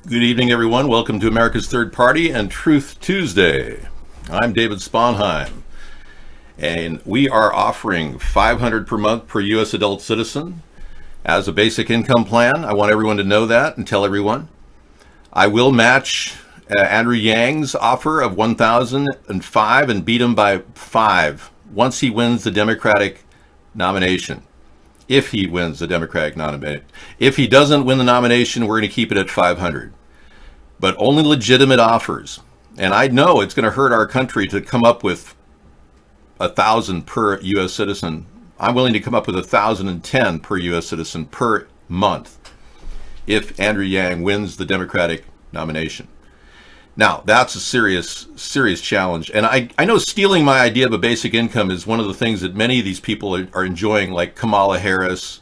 Good evening, everyone. Welcome to America's Third Party and Truth Tuesday. I'm David Sponheim, and we are offering $500 per month per U.S. adult citizen as a basic income plan. I want everyone to know that and tell everyone. I will match Andrew Yang's offer of $1,005 and beat him by 5 once he wins the Democratic nomination. If he wins the Democratic nomination. If he doesn't win the nomination, we're going to keep it at 500. But only legitimate offers. And I know it's going to hurt our country to come up with 1,000 per U.S. citizen. I'm willing to come up with 1,010 per U.S. citizen per month if Andrew Yang wins the Democratic nomination. Now, that's a serious challenge. And I know stealing my idea of a basic income is one of the things that many of these people are enjoying, like Kamala Harris.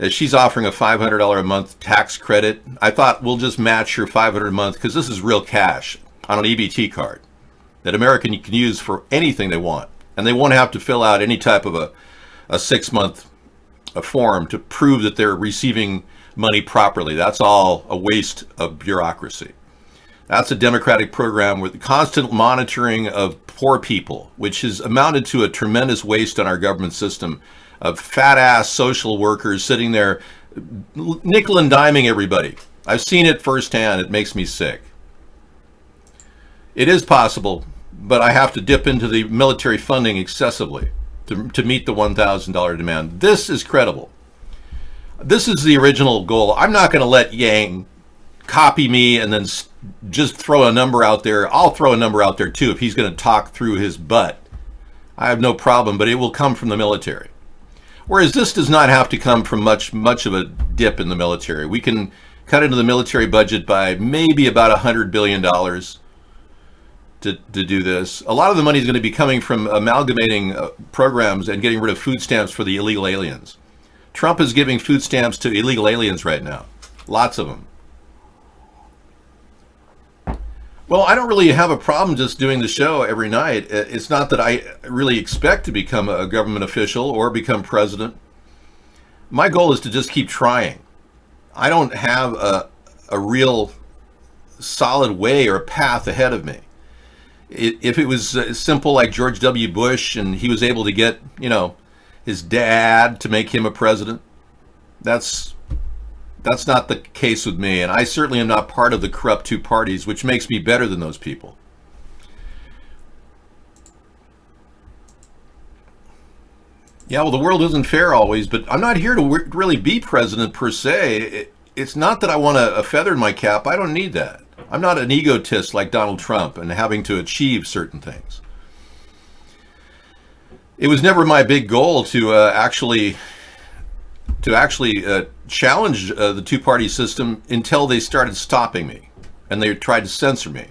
She's offering a $500 a month tax credit. I thought we'll just match her $500 a month because this is real cash on an EBT card that American can use for anything they want. And they won't have to fill out any type of a 6-month form to prove that they're receiving money properly. That's all a waste of bureaucracy. That's a Democratic program with constant monitoring of poor people, which has amounted to a tremendous waste on our government system of fat-ass social workers sitting there nickel and diming everybody. I've seen it firsthand. It makes me sick. It is possible, but I have to dip into the military funding excessively to meet the $1,000 demand. This is credible. This is the original goal. I'm not going to let Yang copy me and then just throw a number out there. I'll throw a number out there too if he's going to talk through his butt. I have no problem, but it will come from the military. Whereas this does not have to come from much of a dip in the military. We can cut into the military budget by maybe about $100 billion to do this. A lot of the money is going to be coming from amalgamating programs and getting rid of food stamps for the illegal aliens. Trump is giving food stamps to illegal aliens right now. Lots of them. Well, I don't really have a problem just doing the show every night. It's not that I really expect to become a government official or become president. My goal is to just keep trying. I don't have a real solid way or a path ahead of me. If it was simple like George W. Bush and he was able to get, his dad to make him a president, that's not the case with me, and I certainly am not part of the corrupt two parties, which makes me better than those people. Yeah, well, the world isn't fair always, but I'm not here to really be president per se. It's not that I want a feather in my cap. I don't need that. I'm not an egotist like Donald Trump and having to achieve certain things. It was never my big goal to actually challenge the two-party system until they started stopping me and they tried to censor me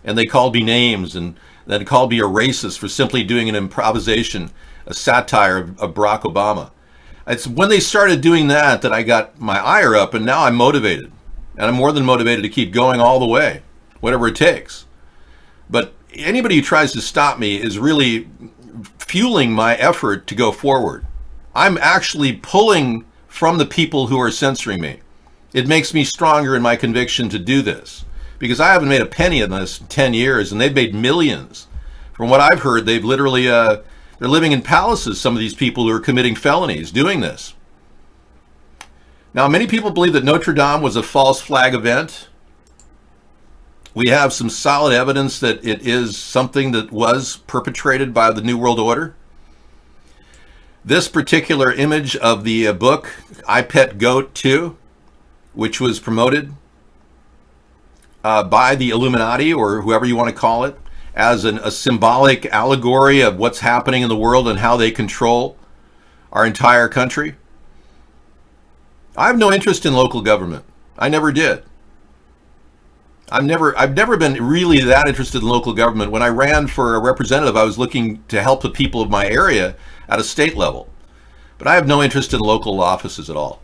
and they called me names and then called me a racist for simply doing an improvisation, a satire of Barack Obama. It's when they started doing that I got my ire up, and now I'm motivated, and I'm more than motivated to keep going all the way, whatever it takes. But anybody who tries to stop me is really fueling my effort to go forward. I'm actually pulling from the people who are censoring me. It makes me stronger in my conviction to do this because I haven't made a penny in this in 10 years and they've made millions. From what I've heard, they've literally, they're living in palaces, some of these people who are committing felonies doing this. Now, many people believe that Notre Dame was a false flag event. We have some solid evidence that it is something that was perpetrated by the New World Order. This particular image of the book, I Pet Goat 2, which was promoted by the Illuminati or whoever you want to call it, as a symbolic allegory of what's happening in the world and how they control our entire country. I have no interest in local government. I never did. I've never been really that interested in local government. When I ran for a representative, I was looking to help the people of my area at a state level. But I have no interest in local offices at all.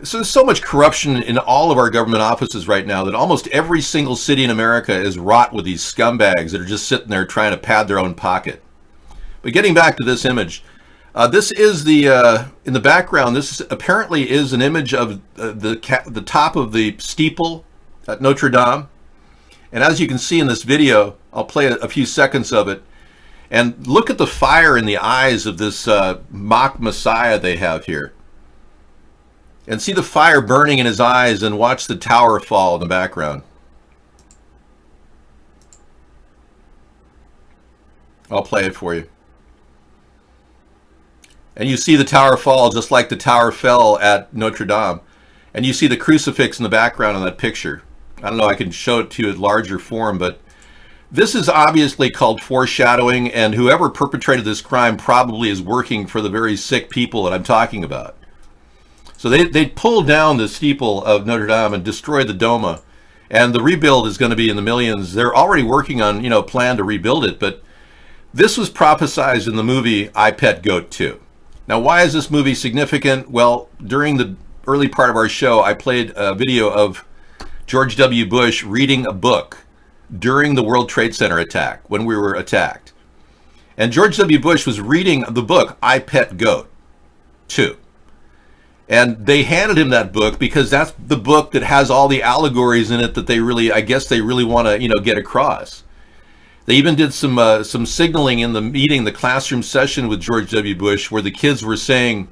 So there's so much corruption in all of our government offices right now that almost every single city in America is wrought with these scumbags that are just sitting there trying to pad their own pocket. But getting back to this image, this is in the background, this apparently is an image of the top of the steeple at Notre Dame. And as you can see in this video, I'll play a few seconds of it. And look at the fire in the eyes of this mock Messiah they have here. And see the fire burning in his eyes, and watch the tower fall in the background. I'll play it for you. And you see the tower fall just like the tower fell at Notre Dame. And you see the crucifix in the background in that picture. I don't know, I can show it to you in larger form, but this is obviously called foreshadowing, and whoever perpetrated this crime probably is working for the very sick people that I'm talking about. So they pulled down the steeple of Notre Dame and destroyed the Doma, and the rebuild is going to be in the millions. They're already working on, a plan to rebuild it, but this was prophesized in the movie I, Pet Goat 2. Now, why is this movie significant? Well, during the early part of our show, I played a video of George W. Bush reading a book during the World Trade Center attack, when we were attacked. And George W. Bush was reading the book I, Pet Goat 2. And they handed him that book because that's the book that has all the allegories in it that they really, I guess they really want to, get across. They even did some signaling in the meeting, the classroom session with George W. Bush, where the kids were saying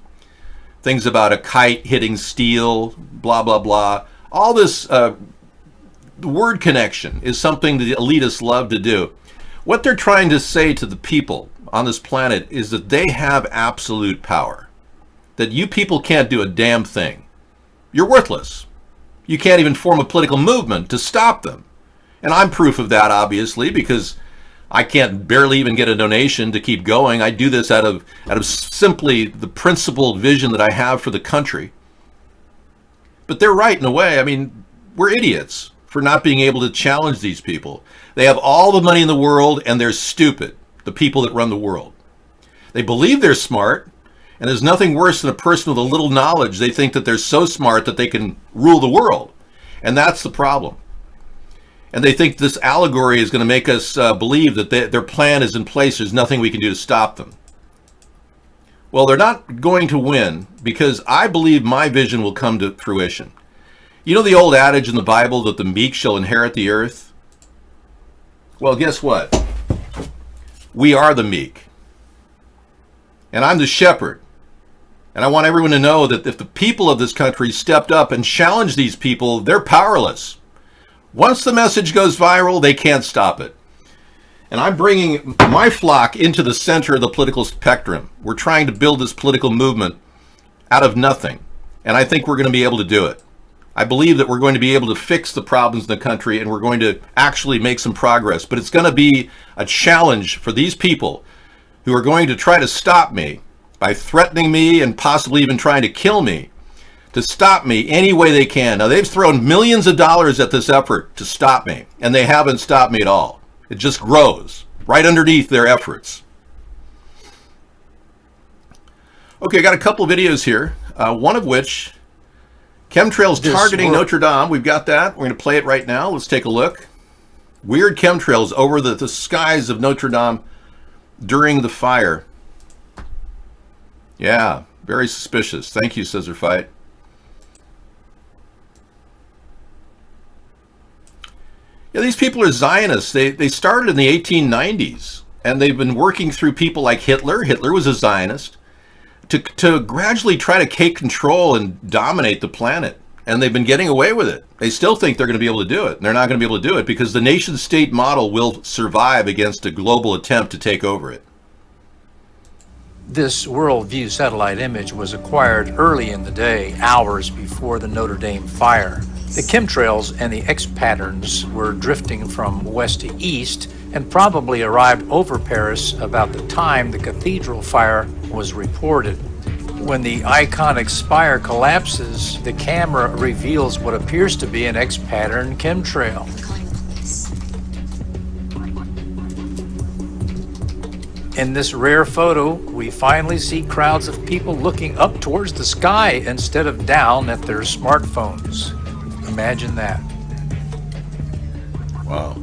things about a kite hitting steel, blah, blah, blah. All this word connection is something the elitists love to do. What they're trying to say to the people on this planet is that they have absolute power. That you people can't do a damn thing. You're worthless. You can't even form a political movement to stop them. And I'm proof of that, obviously, because I can't barely even get a donation to keep going. I do this out of simply the principled vision that I have for the country. But they're right in a way. I mean, we're idiots for not being able to challenge these people. They have all the money in the world, and they're stupid, the people that run the world. They believe they're smart, and there's nothing worse than a person with a little knowledge. They think that they're so smart that they can rule the world. And that's the problem. And they think this allegory is going to make us believe that their plan is in place. There's nothing we can do to stop them. Well, they're not going to win, because I believe my vision will come to fruition. You know the old adage in the Bible that the meek shall inherit the earth? Well, guess what? We are the meek. And I'm the shepherd. And I want everyone to know that if the people of this country stepped up and challenged these people, they're powerless. Once the message goes viral, they can't stop it. And I'm bringing my flock into the center of the political spectrum. We're trying to build this political movement out of nothing. And I think we're going to be able to do it. I believe that we're going to be able to fix the problems in the country, and we're going to actually make some progress. But it's going to be a challenge for these people who are going to try to stop me by threatening me and possibly even trying to kill me, to stop me any way they can. Now, they've thrown millions of dollars at this effort to stop me, and they haven't stopped me at all. It just grows right underneath their efforts. Okay, I got a couple of videos here, one of which, chemtrails targeting Notre Dame. We've got that. We're going to play it right now. Let's take a look. Weird chemtrails over the skies of Notre Dame during the fire. Yeah, very suspicious. Thank you, Scissor Fight. Yeah, these people are Zionists. They started in the 1890s, and they've been working through people like Hitler. Hitler was a Zionist, to gradually try to take control and dominate the planet. And they've been getting away with it. They still think they're going to be able to do it. And they're not going to be able to do it because the nation-state model will survive against a global attempt to take over it. This worldview satellite image was acquired early in the day, hours before the Notre Dame fire. The chemtrails and the X patterns were drifting from west to east and probably arrived over Paris about the time the cathedral fire was reported. When the iconic spire collapses, the camera reveals what appears to be an X pattern chemtrail. In this rare photo, we finally see crowds of people looking up towards the sky instead of down at their smartphones. Imagine that. Wow.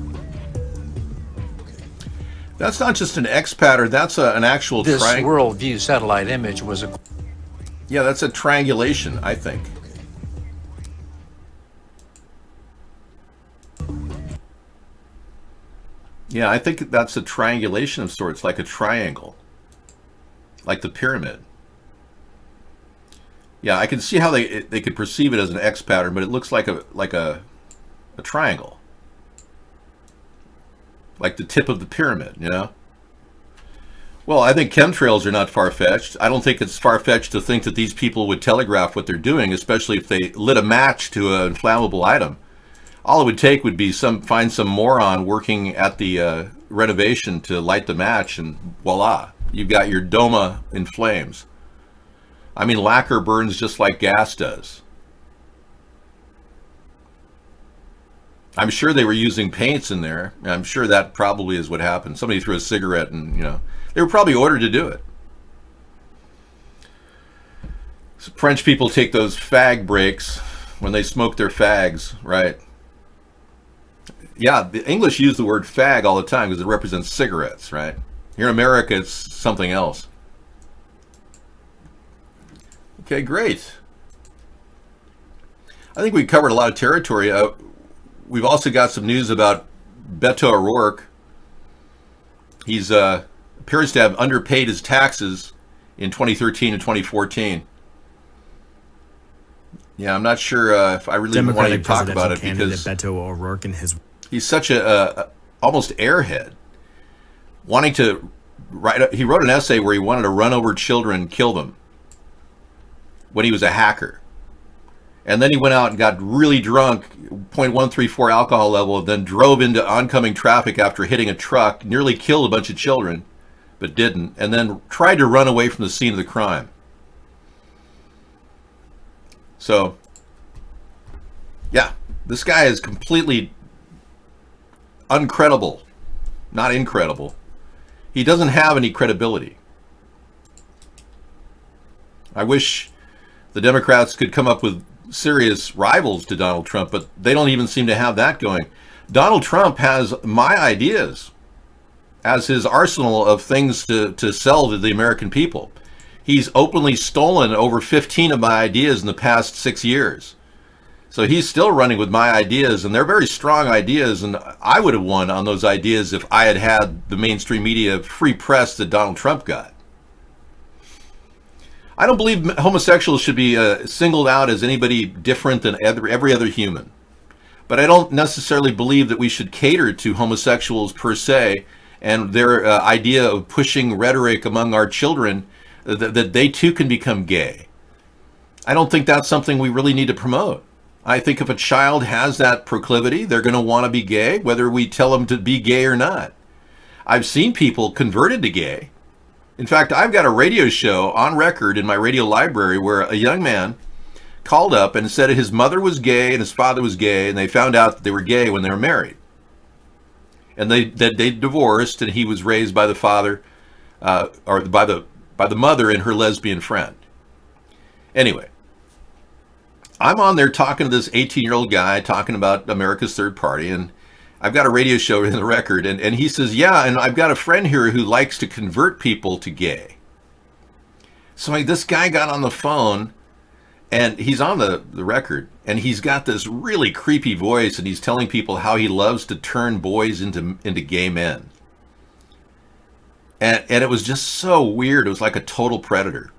That's not just an X pattern, that's an actual This worldview satellite image was a... Yeah, that's a triangulation, I think. Yeah, I think that's a triangulation of sorts, like a triangle, like the pyramid. Yeah, I can see how they could perceive it as an X pattern, but it looks like a triangle, like the tip of the pyramid, you know? Well, I think chemtrails are not far-fetched. I don't think it's far-fetched to think that these people would telegraph what they're doing, especially if they lit a match to an inflammable item. All it would take would be find some moron working at the renovation to light the match, and voila, you've got your doma in flames. I mean, lacquer burns just like gas does. I'm sure they were using paints in there. I'm sure that probably is what happened. Somebody threw a cigarette and, they were probably ordered to do it. So French people take those fag breaks when they smoke their fags, right? Yeah, the English use the word fag all the time because it represents cigarettes, right? Here in America, it's something else. Okay, great. I think we covered a lot of territory. We've also got some news about Beto O'Rourke. He's appears to have underpaid his taxes in 2013 and 2014. Yeah, I'm not sure if I really want to talk about it because Beto O'Rourke and his he's such a almost airhead, wanting to write. He wrote an essay where he wanted to run over children, kill them, when he was a hacker. And then he went out and got really drunk, 0.134 alcohol level, then drove into oncoming traffic after hitting a truck, nearly killed a bunch of children, but didn't, and then tried to run away from the scene of the crime. So, yeah, this guy is completely uncredible, not incredible. He doesn't have any credibility. I wish the Democrats could come up with serious rivals to Donald Trump, but they don't even seem to have that going. Donald Trump has my ideas as his arsenal of things to sell to the American people. He's openly stolen over 15 of my ideas in the past 6 years. So he's still running with my ideas, and they're very strong ideas, and I would have won on those ideas if I had had the mainstream media free press that Donald Trump got. I don't believe homosexuals should be singled out as anybody different than every other human. But I don't necessarily believe that we should cater to homosexuals per se and their idea of pushing rhetoric among our children that they too can become gay. I don't think that's something we really need to promote. I think if a child has that proclivity, they're going to want to be gay, whether we tell them to be gay or not. I've seen people converted to gay. In fact, I've got a radio show on record in my radio library where a young man called up and said his mother was gay and his father was gay, and they found out that they were gay when they were married. And they divorced, and he was raised by the father, or by the mother and her lesbian friend. Anyway, I'm on there talking to this 18-year-old guy talking about America's Third Party, and I've got a radio show in the record, and he says, yeah, and I've got a friend here who likes to convert people to gay. So this guy got on the phone, and he's on the record, and he's got this really creepy voice, and he's telling people how he loves to turn boys into gay men. And it was just so weird. It was like a total predator.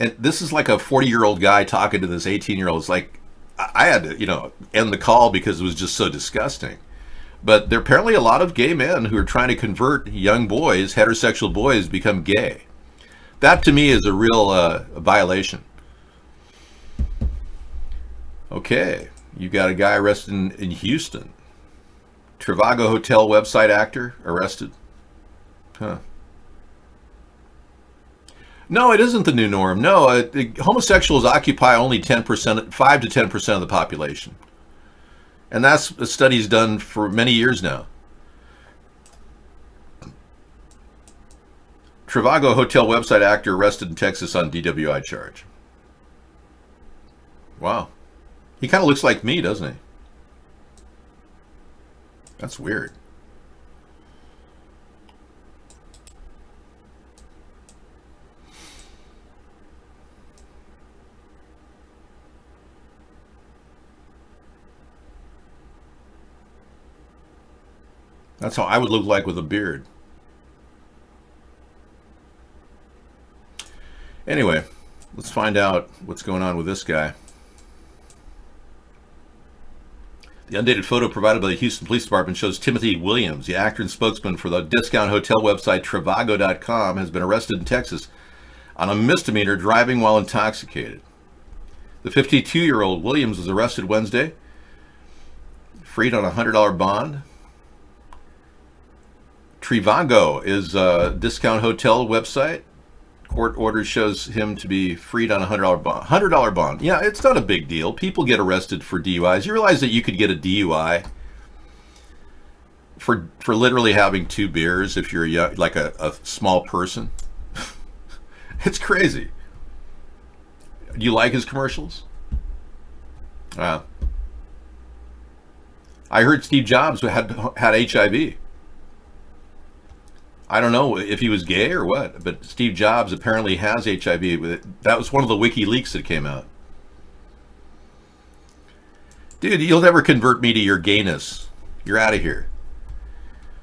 And this is like a 40-year-old guy talking to this 18-year-old. It's like, I had to, end the call because it was just so disgusting. But there are apparently a lot of gay men who are trying to convert young boys, heterosexual boys, to become gay. That to me is a real violation. Okay, you got a guy arrested in Houston. Trivago Hotel website actor arrested. Huh. No, it isn't the new norm. No, homosexuals occupy only 10%, 5 to 10% of the population. And that's a study's done for many years now. Trivago Hotel website actor arrested in Texas on DWI charge. Wow. He kind of looks like me, doesn't he? That's weird. That's how I would look like with a beard. Anyway, let's find out what's going on with this guy. The undated photo provided by the Houston Police Department shows Timothy Williams, the actor and spokesman for the discount hotel website Trivago.com, has been arrested in Texas on a misdemeanor driving while intoxicated. The 52-year-old Williams was arrested Wednesday, freed on a $100 bond. Trivago is a discount hotel website. Court order shows him to be freed on a $100 bond. Yeah, it's not a big deal. People get arrested for DUIs. You realize that you could get a DUI for literally having 2 beers if you're like a small person? It's crazy. Do you like his commercials? I heard Steve Jobs had HIV. I don't know if he was gay or what, but Steve Jobs apparently has HIV. That was one of the WikiLeaks that came out. Dude, you'll never convert me to your gayness. You're out of here.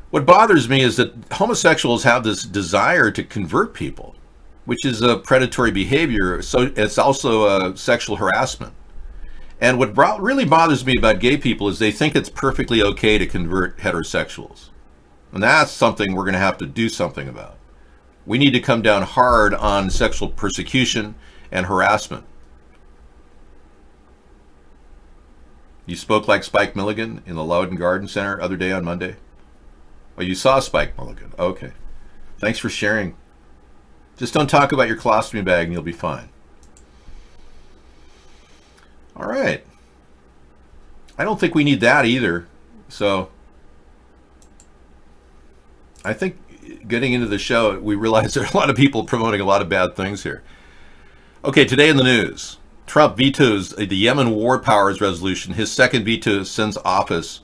What bothers me is that homosexuals have this desire to convert people, which is a predatory behavior. So it's also sexual harassment. And what really bothers me about gay people is they think it's perfectly okay to convert heterosexuals. And that's something we're going to have to do something about. We need to come down hard on sexual persecution and harassment. You spoke like Spike Milligan in the Loudon Garden Center other day on Monday? Oh, you saw Spike Milligan. Okay. Thanks for sharing. Just don't talk about your colostomy bag and you'll be fine. All right. I don't think we need that either. So I think getting into the show, we realize there are a lot of people promoting a lot of bad things here. Okay, today in the news, Trump vetoes the Yemen War Powers Resolution, his second veto since office.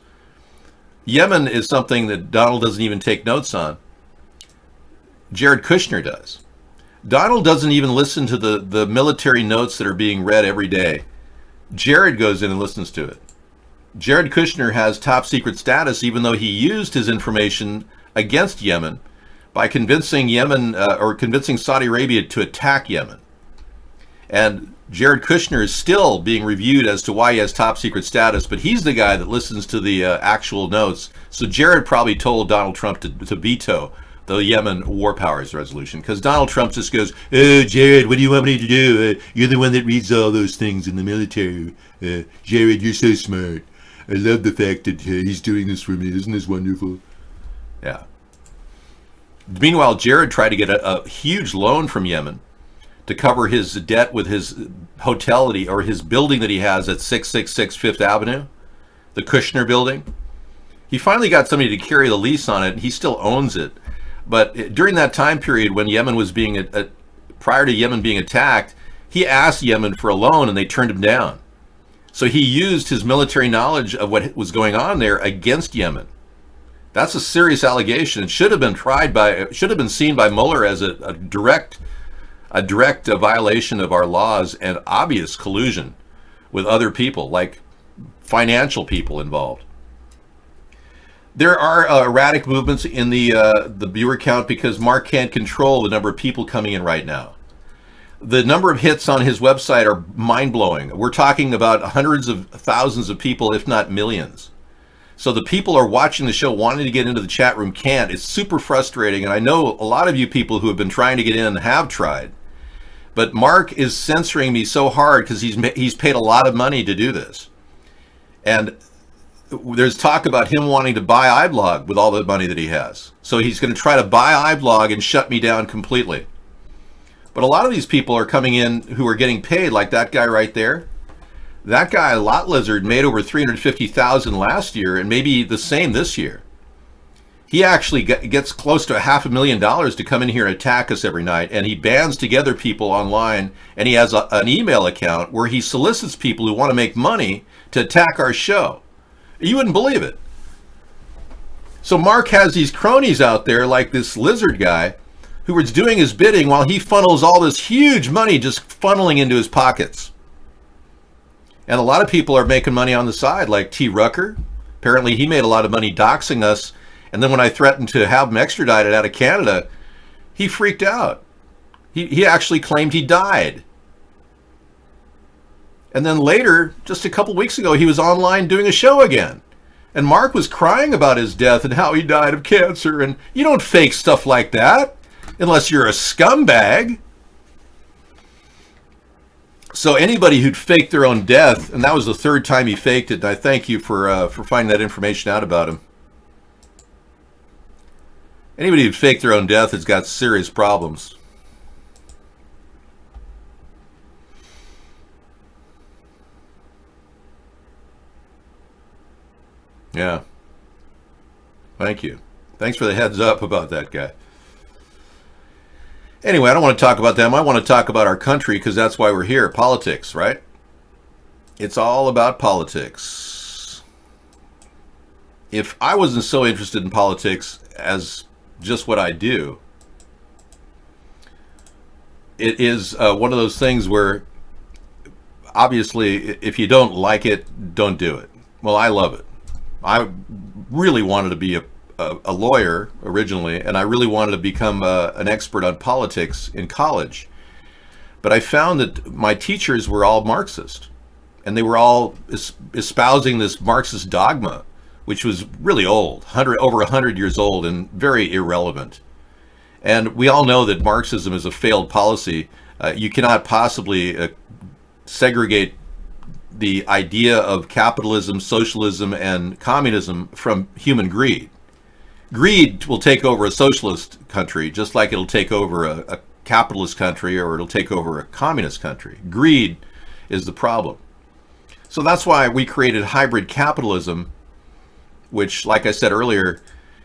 Yemen is something that Donald doesn't even take notes on. Jared Kushner does. Donald doesn't even listen to the military notes that are being read every day. Jared goes in and listens to it. Jared Kushner has top secret status even though he used his information against Yemen by convincing convincing Saudi Arabia to attack Yemen. And Jared Kushner is still being reviewed as to why he has top secret status, but he's the guy that listens to the actual notes. So Jared probably told Donald Trump to veto the Yemen War Powers Resolution, because Donald Trump just goes, "Oh, Jared, what do you want me to do? You're the one that reads all those things in the military. Jared, you're so smart. I love the fact that he's doing this for me. Isn't this wonderful?" Yeah. Meanwhile, Jared tried to get a huge loan from Yemen to cover his debt with his hotel or his building that he has at 666 Fifth Avenue, the Kushner building. He finally got somebody to carry the lease on it, and he still owns it. But during that time period when Yemen was prior to Yemen being attacked, he asked Yemen for a loan and they turned him down. So he used his military knowledge of what was going on there against Yemen. That's a serious allegation. It should have been seen by Mueller as a direct violation of our laws and obvious collusion with other people, like financial people involved. There are erratic movements in the viewer count because Mark can't control the number of people coming in right now. The number of hits on his website are mind-blowing. We're talking about hundreds of thousands of people, if not millions. So the people are watching the show, wanting to get into the chat room, can't. It's super frustrating, and I know a lot of you people who have been trying to get in have tried. But Mark is censoring me so hard because he's paid a lot of money to do this. And there's talk about him wanting to buy iBlog with all the money that he has. So he's going to try to buy iBlog and shut me down completely. But a lot of these people are coming in who are getting paid, like that guy right there. That guy, Lot Lizard, made over $350,000 last year and maybe the same this year. He actually gets close to $500,000 to come in here and attack us every night, and he bands together people online, and he has an email account where he solicits people who want to make money to attack our show. You wouldn't believe it. So Mark has these cronies out there like this Lizard guy who is doing his bidding while he funnels all this huge money just funneling into his pockets. And a lot of people are making money on the side, like T. Rucker. Apparently he made a lot of money doxing us And then when I threatened to have him extradited out of Canada, he freaked out. He actually claimed he died. And then later, just a couple weeks ago, he was online doing a show again. And Mark was crying about his death and how he died of cancer. And you don't fake stuff like that unless you're a scumbag. So anybody who'd faked their own death, and that was the third time he faked it, and I thank you for finding that information out about him. Anybody who'd faked their own death has got serious problems. Yeah. Thank you. Thanks for the heads up about that guy. Anyway, I don't want to talk about them. I want to talk about our country because that's why we're here. Politics, right? It's all about politics. If I wasn't so interested in politics as just what I do, it is one of those things where obviously if you don't like it, don't do it. Well, I love it. I really wanted to be a lawyer originally, and I really wanted to become an expert on politics in college. But I found that my teachers were all Marxist, and they were all espousing this Marxist dogma, which was really old, over 100 years old and very irrelevant. And we all know that Marxism is a failed policy. You cannot possibly segregate the idea of capitalism, socialism, and communism from human greed. Greed will take over a socialist country just like it'll take over a capitalist country or it'll take over a communist country. Greed is the problem. So that's why we created hybrid capitalism, which, like I said earlier,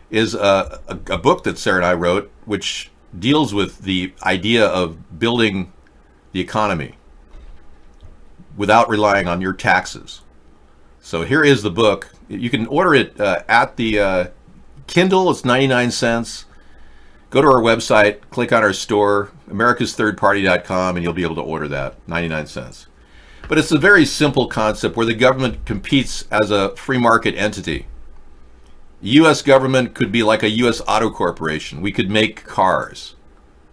is a book that Sarah and I wrote, which deals with the idea of building the economy without relying on your taxes. So here is the book. You can order it at the Kindle. It's 99 cents. Go to our website, click on our store, americasthirdparty.com, and you'll be able to order that, 99 cents. But it's a very simple concept where the government competes as a free market entity. The U.S. government could be like a U.S. auto corporation. We could make cars,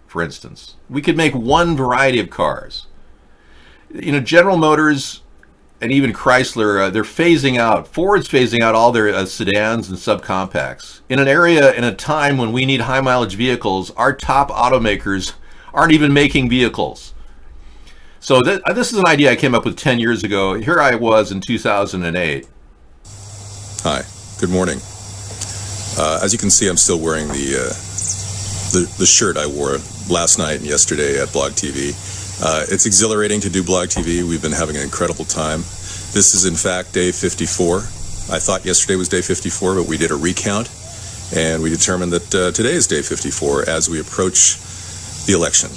for instance. We could make one variety of cars. You know, General Motors and even Chrysler, they're phasing out. Ford's phasing out all their sedans and subcompacts. In an area, in a time when we need high mileage vehicles, our top automakers aren't even making vehicles. So this is an idea I came up with 10 years ago. Here I was in 2008. Hi, good morning. As you can see, I'm still wearing the shirt I wore last night and yesterday at Blog TV. It's exhilarating to do Blog TV. We've been having an incredible time. This is in fact day 54. I thought yesterday was day 54, but we did a recount and we determined that today is day 54 as we approach the election.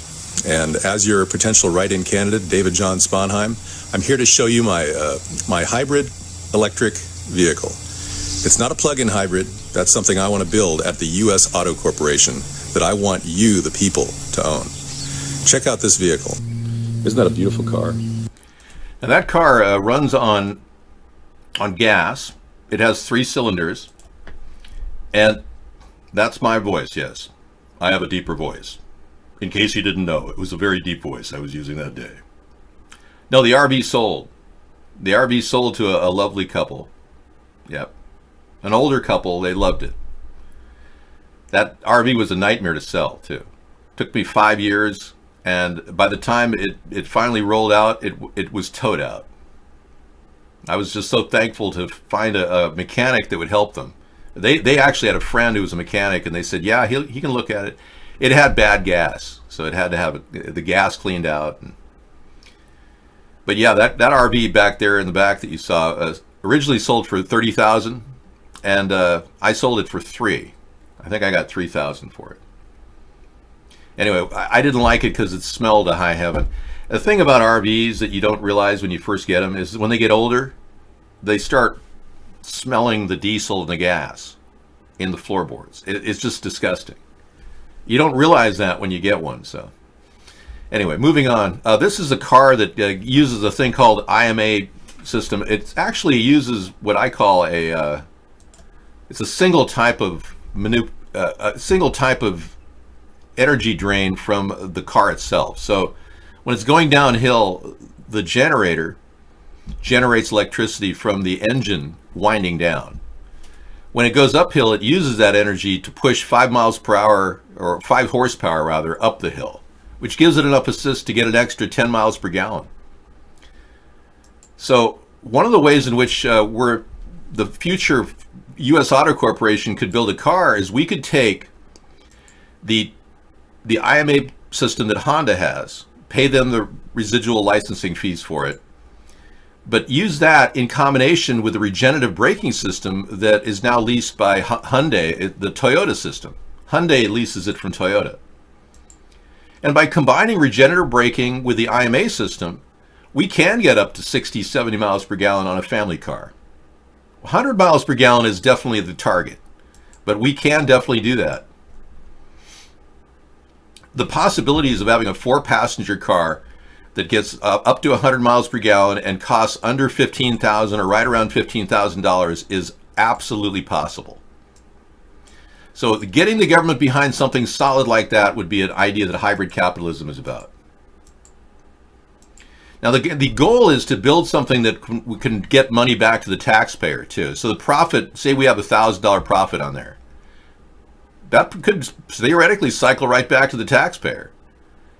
And as your potential write-in candidate, David John Sponheim, I'm here to show you my hybrid electric vehicle. It's not a plug-in hybrid. That's something I want to build at the U.S. Auto Corporation that I want you, the people, to own. Check out this vehicle. Isn't that a beautiful car? Now that car runs on gas. It has 3 cylinders. And that's my voice, yes. I have a deeper voice. In case you didn't know, it was a very deep voice I was using that day. No, the RV sold. The RV sold to a lovely couple. Yep. An older couple, they loved it. That RV was a nightmare to sell, too. Took me 5 years, and by the time it finally rolled out, it was towed out. I was just so thankful to find a mechanic that would help them. They actually had a friend who was a mechanic, and they said, yeah, he can look at it. It had bad gas, so it had to have the gas cleaned out. But yeah, that RV back there in the back that you saw originally sold for $30,000, and I sold it for $3,000. I think I got $3,000 for it. Anyway, I didn't like it because it smelled to high heaven. The thing about RVs that you don't realize when you first get them is when they get older, they start smelling the diesel and the gas in the floorboards. It's just disgusting. You don't realize that when you get one. So anyway, moving on. This is a car that uses a thing called IMA system. It actually uses what I call it's a single type of a single type of energy drain from the car itself. So when it's going downhill, the generator generates electricity from the engine winding down. When it goes uphill, it uses that energy to push 5 miles per hour, or 5 horsepower rather, up the hill, which gives it enough assist to get an extra 10 miles per gallon. So one of the ways in which the future U.S. Auto Corporation could build a car is we could take the IMA system that Honda has, pay them the residual licensing fees for it, but use that in combination with the regenerative braking system that is now leased by Hyundai, the Toyota system. Hyundai leases it from Toyota. And by combining regenerative braking with the IMA system, we can get up to 60, 70 miles per gallon on a family car. 100 miles per gallon is definitely the target, but we can definitely do that. The possibilities of having a 4-passenger car that gets up to 100 miles per gallon and costs under $15,000 or right around $15,000 is absolutely possible. So getting the government behind something solid like that would be an idea that hybrid capitalism is about. Now, the goal is to build something that can get money back to the taxpayer, too. So the profit, say we have a $1,000 profit on there, that could theoretically cycle right back to the taxpayer.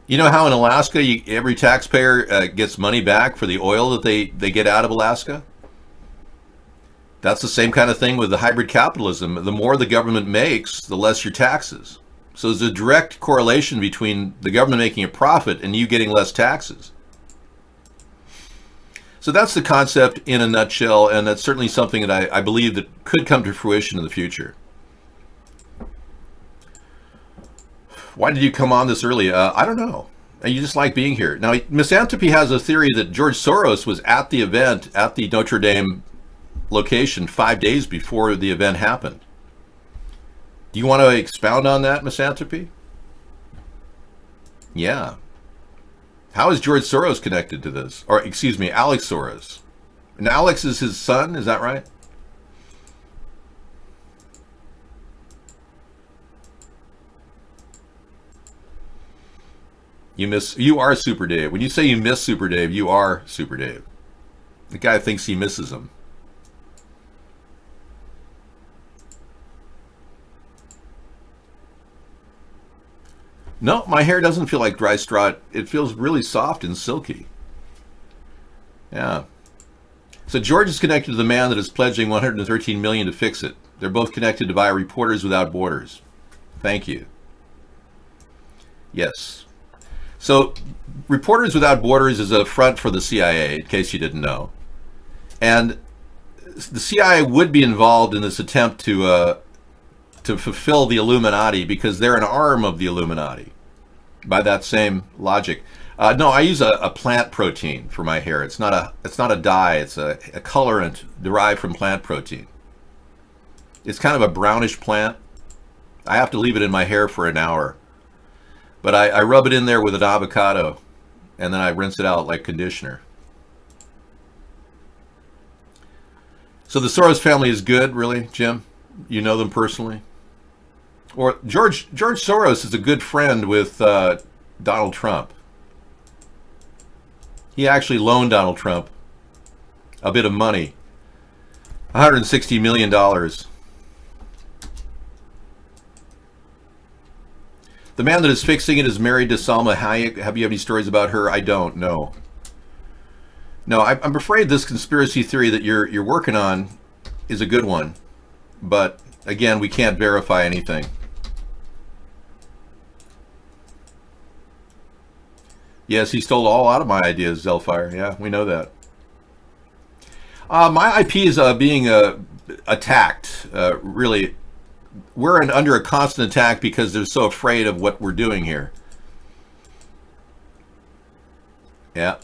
You know how in Alaska, every taxpayer gets money back for the oil that they get out of Alaska? That's the same kind of thing with the hybrid capitalism. The more the government makes, the less your taxes. So there's a direct correlation between the government making a profit and you getting less taxes. So that's the concept in a nutshell, and that's certainly something that I believe that could come to fruition in the future. Why did you come on this early? I don't know. You just like being here. Now, Misanthropy has a theory that George Soros was at the event at the Notre Dame location 5 days before the event happened. Do you want to expound on that, Misanthropy? Yeah. How is George Soros connected to this? Or, excuse me, Alex Soros. And Alex is his son, is that right? You are Super Dave. When you say you miss Super Dave, you are Super Dave. The guy thinks he misses him. No, my hair doesn't feel like dry straw. It feels really soft and silky. Yeah. So George is connected to the man that is pledging $113 million to fix it. They're both connected via Reporters Without Borders. Thank you. Yes. So Reporters Without Borders is a front for the CIA, in case you didn't know. And the CIA would be involved in this attempt to fulfill the Illuminati because they're an arm of the Illuminati, by that same logic. No, I use a plant protein for my hair. It's not a dye. It's a colorant derived from plant protein. It's kind of a brownish plant. I have to leave it in my hair for an hour. But I rub it in there with an avocado, and then I rinse it out like conditioner. So the Soros family is good, really, Jim? You know them personally? Or George Soros is a good friend with Donald Trump. He actually loaned Donald Trump a bit of money, $160 million. The man that is fixing it is married to Salma Hayek. Have you any stories about her? I don't know. No, I'm afraid this conspiracy theory that you're working on is a good one, but again, we can't verify anything. Yes, he stole all out of my ideas, Zelfire. Yeah, we know that. My IP is being attacked. Really, we're under a constant attack because they're so afraid of what we're doing here. Yeah.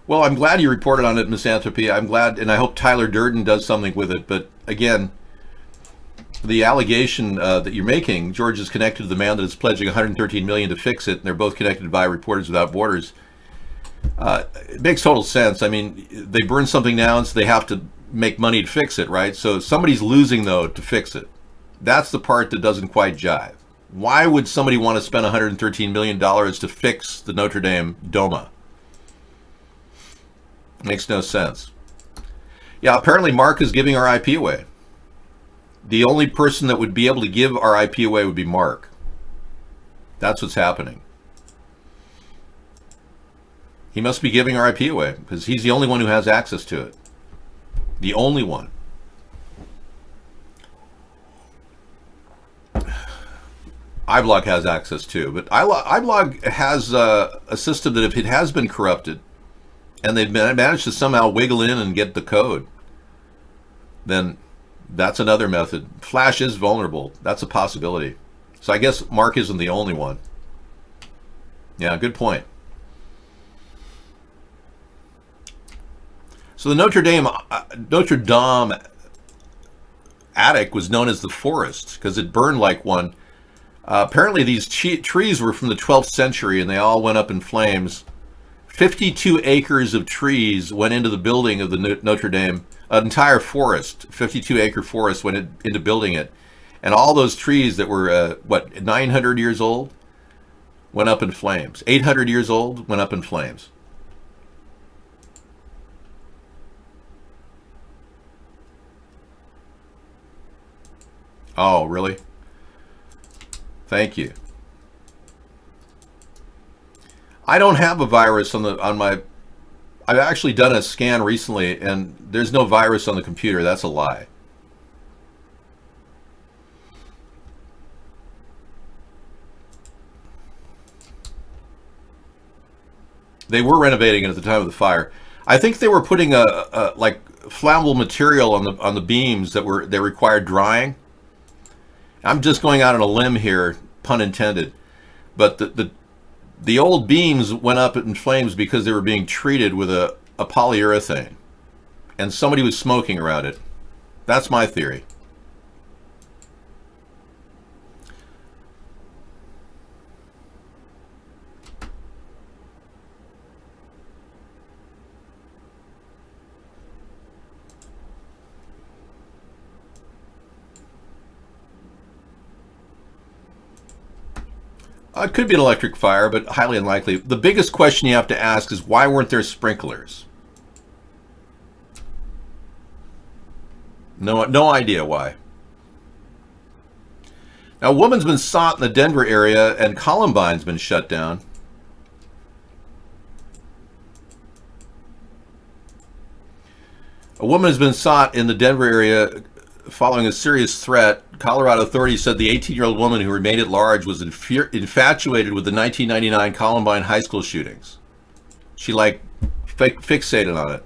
Well, I'm glad you reported on it, Misanthropy. I'm glad, and I hope Tyler Durden does something with it. But again, the allegation that you're making, George is connected to the man that is pledging $113 million to fix it, and they're both connected by Reporters Without Borders. It makes total sense. I mean, they burn something down, so they have to make money to fix it, right? So somebody's losing, though, to fix it. That's the part that doesn't quite jive. Why would somebody want to spend $113 million to fix the Notre Dame Doma? Makes no sense. Yeah, apparently Mark is giving our IP away. The only person that would be able to give our IP away would be Mark. That's what's happening. He must be giving our IP away because he's the only one who has access to it. The only one. iBlog has access too, but iBlog has a system that if it has been corrupted and they've managed to somehow wiggle in and get the code, then that's another method. Flash is vulnerable. That's a possibility. So I guess Mark isn't the only one. Yeah, good point. So the Notre Dame attic was known as the forest because it burned like one. Apparently these trees were from the 12th century and they all went up in flames. 52 acres of trees went into the building of the Notre Dame. An entire forest, 52-acre forest, went into building it. And all those trees that were, 900 years old, went up in flames. 800 years old, went up in flames. Oh, really? Thank you. I don't have a virus on my. I've actually done a scan recently, and there's no virus on the computer. That's a lie. They were renovating it at the time of the fire. I think they were putting a like flammable material on the beams that required drying. I'm just going out on a limb here, pun intended, but the old beams went up in flames because they were being treated with a polyurethane, and somebody was smoking around it. That's my theory. It could be an electric fire, but highly unlikely. The biggest question you have to ask is why weren't there sprinklers? No idea why. Now, a woman's been shot in the Denver area, and Columbine's been shut down. A woman has been shot in the Denver area following a serious threat. Colorado authorities said the 18-year-old woman who remained at large was infatuated with the 1999 Columbine high school shootings. She fixated on it.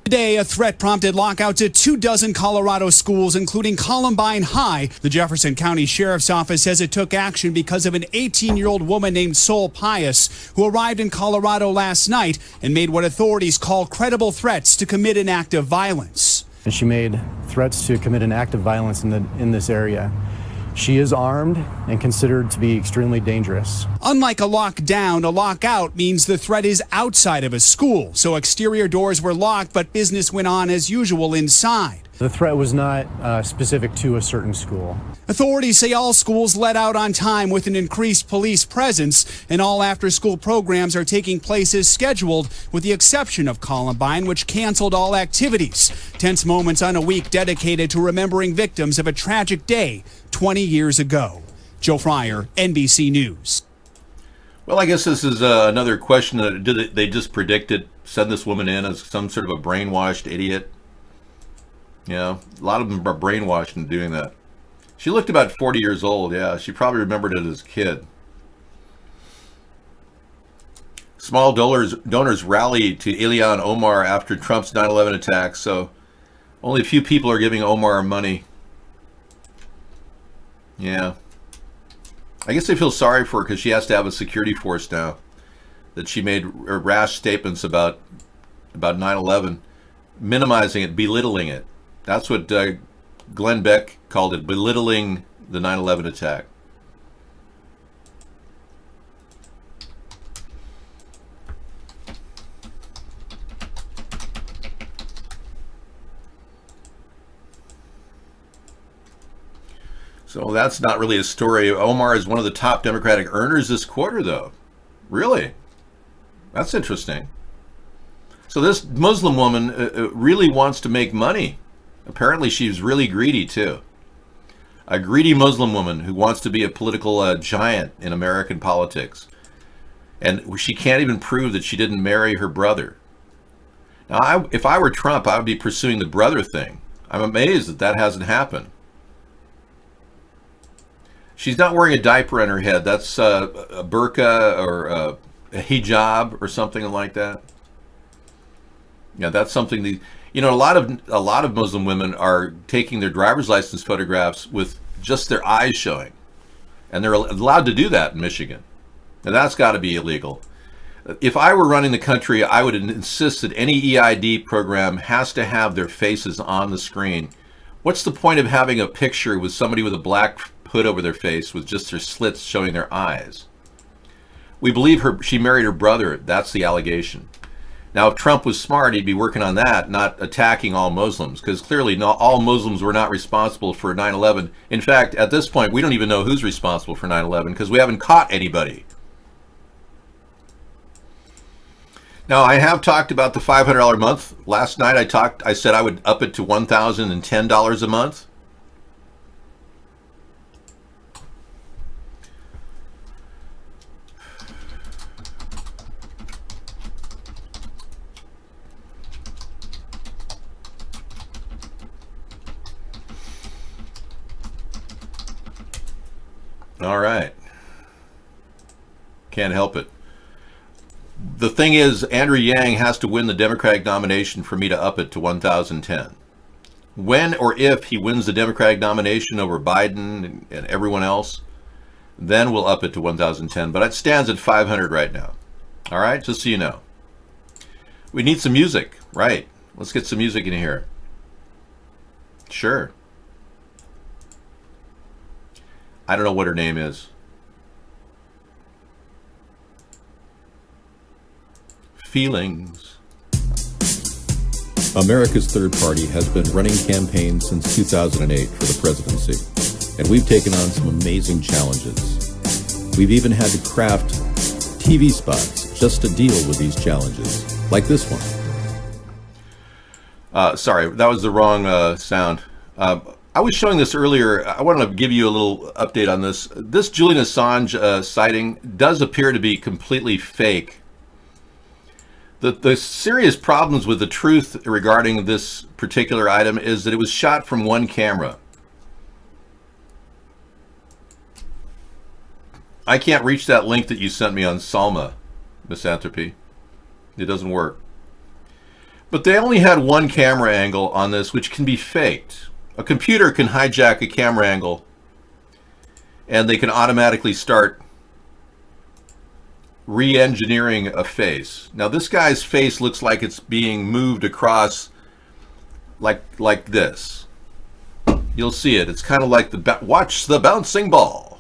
Today, a threat prompted lockouts at 24 Colorado schools, including Columbine High. The Jefferson County Sheriff's Office says it took action because of an 18-year-old woman named Sol Pius, who arrived in Colorado last night and made what authorities call credible threats to commit an act of violence. And she made threats to commit an act of violence in this area. She is armed and considered to be extremely dangerous. Unlike a lockdown, a lockout means the threat is outside of a school. So exterior doors were locked, but business went on as usual inside. The threat was not specific to a certain school. Authorities say all schools let out on time with an increased police presence, and all after-school programs are taking place as scheduled, with the exception of Columbine, which canceled all activities. Tense moments on a week dedicated to remembering victims of a tragic day 20 years ago. Joe Fryer, NBC News. Well, I guess this is another question. Did they just predicted, send this woman in as some sort of a brainwashed idiot? Yeah, a lot of them are brainwashed in doing that. She looked about 40 years old. Yeah, she probably remembered it as a kid. Small donors rally to Ilhan Omar after Trump's 9/11 attack. So only a few people are giving Omar money. Yeah. I guess they feel sorry for her because she has to have a security force now. That she made rash statements about 9/11, minimizing it, belittling it. That's what Glenn Beck called it, belittling the 9/11 attack. So that's not really a story. Omar is one of the top Democratic earners this quarter, though. Really? That's interesting. So this Muslim woman really wants to make money. Apparently she's really greedy, too. A greedy Muslim woman who wants to be a political giant in American politics. And she can't even prove that she didn't marry her brother. Now, if I were Trump, I would be pursuing the brother thing. I'm amazed that that hasn't happened. She's not wearing a diaper on her head. That's a burqa or a hijab or something like that. Yeah, that's something that, you know, a lot of Muslim women are taking their driver's license photographs with just their eyes showing. And they're allowed to do that in Michigan. And that's got to be illegal. If I were running the country, I would insist that any EID program has to have their faces on the screen. What's the point of having a picture with somebody with a black hood over their face with just their slits showing their eyes? We believe she married her brother. That's the allegation. Now, if Trump was smart, he'd be working on that, not attacking all Muslims, because clearly not all Muslims were not responsible for 9/11. In fact, at this point, we don't even know who's responsible for 9/11 because we haven't caught anybody. Now, I have talked about the $500 a month. Last night I said I would up it to $1,010 a month. All right. Can't help it. The thing is, Andrew Yang has to win the Democratic nomination for me to up it to 1,010. When or if he wins the Democratic nomination over Biden and everyone else, then we'll up it to 1,010. But it stands at 500 right now. All right, just so you know. We need some music, right? Let's get some music in here. Sure. I don't know what her name is. Feelings. America's Third Party has been running campaigns since 2008 for the presidency, and we've taken on some amazing challenges. We've even had to craft TV spots just to deal with these challenges, like this one. Sorry, that was the wrong sound. I was showing this earlier. I wanted to give you a little update on this. This Julian Assange sighting does appear to be completely fake. The serious problems with the truth regarding this particular item is that it was shot from one camera. I can't reach that link that you sent me on Salma, Misanthropy. It doesn't work. But they only had one camera angle on this, which can be faked. A computer can hijack a camera angle, and they can automatically start re-engineering a face. Now, this guy's face looks like it's being moved across like this. You'll see it. It's kind of like watch the bouncing ball.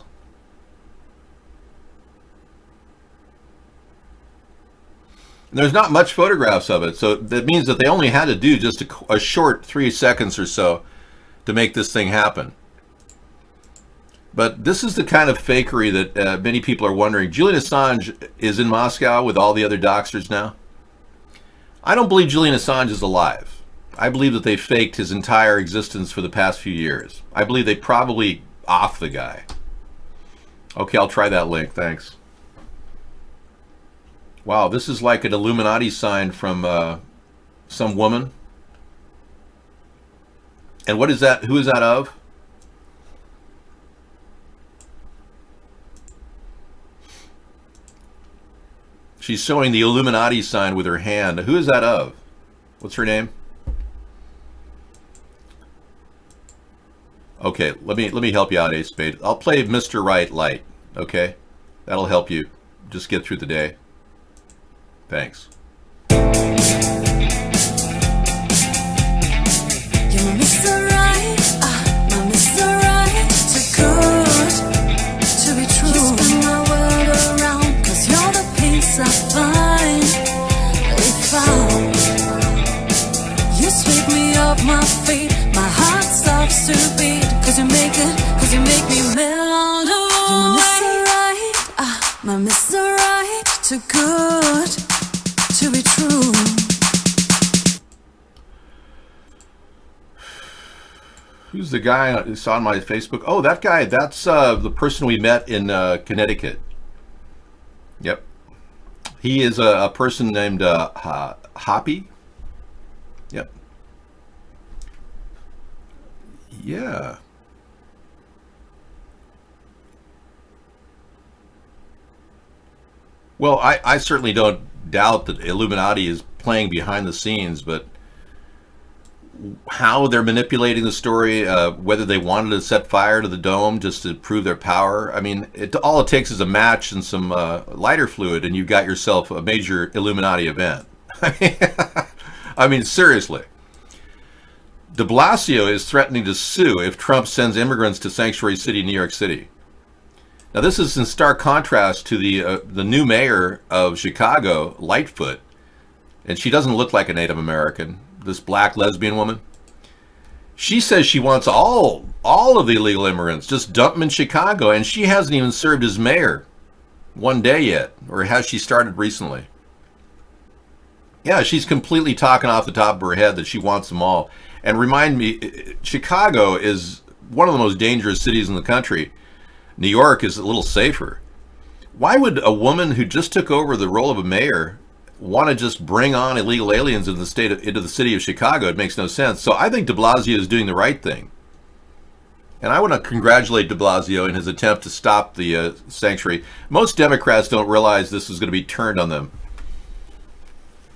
And there's not much photographs of it, so that means that they only had to do just a short 3 seconds or so to make this thing happen. But this is the kind of fakery that many people are wondering. Julian Assange is in Moscow with all the other doxers now. I don't believe Julian Assange is alive. I believe that they faked his entire existence for the past few years. I believe they probably off the guy. Okay, I'll try that link. Thanks. Wow, this is like an Illuminati sign from some woman. And what is that? Who is that of? She's showing the Illuminati sign with her hand. Who is that of? What's her name? Okay, let me help you out, Ace Spade. I'll play Mr. Right Light, okay? That'll help you just get through the day. Thanks. You sweep me off my feet. My heart stops to beat. Cause you make me melt away. My Mr. Right, too good to be true. Who's the guy who saw on my Facebook? Oh, that guy. That's the person we met in Connecticut. Yep. He is a person named Hoppy. Yep. Yeah. Well, I certainly don't doubt that Illuminati is playing behind the scenes, but how they're manipulating the story, whether they wanted to set fire to the dome just to prove their power. I mean, all it takes is a match and some lighter fluid, and you've got yourself a major Illuminati event. I mean, seriously. De Blasio is threatening to sue if Trump sends immigrants to Sanctuary City, New York City. Now, this is in stark contrast to the new mayor of Chicago, Lightfoot, and she doesn't look like a Native American. This black lesbian woman. She says she wants all of the illegal immigrants, just dump them in Chicago, and she hasn't even served as mayor one day yet, or has she started recently? Yeah, she's completely talking off the top of her head that she wants them all. And remind me, Chicago is one of the most dangerous cities in the country. New York is a little safer. Why would a woman who just took over the role of a mayor want to just bring on illegal aliens into the city of Chicago? It makes no sense. So I think de Blasio is doing the right thing. And I want to congratulate de Blasio in his attempt to stop the sanctuary. Most Democrats don't realize this is going to be turned on them.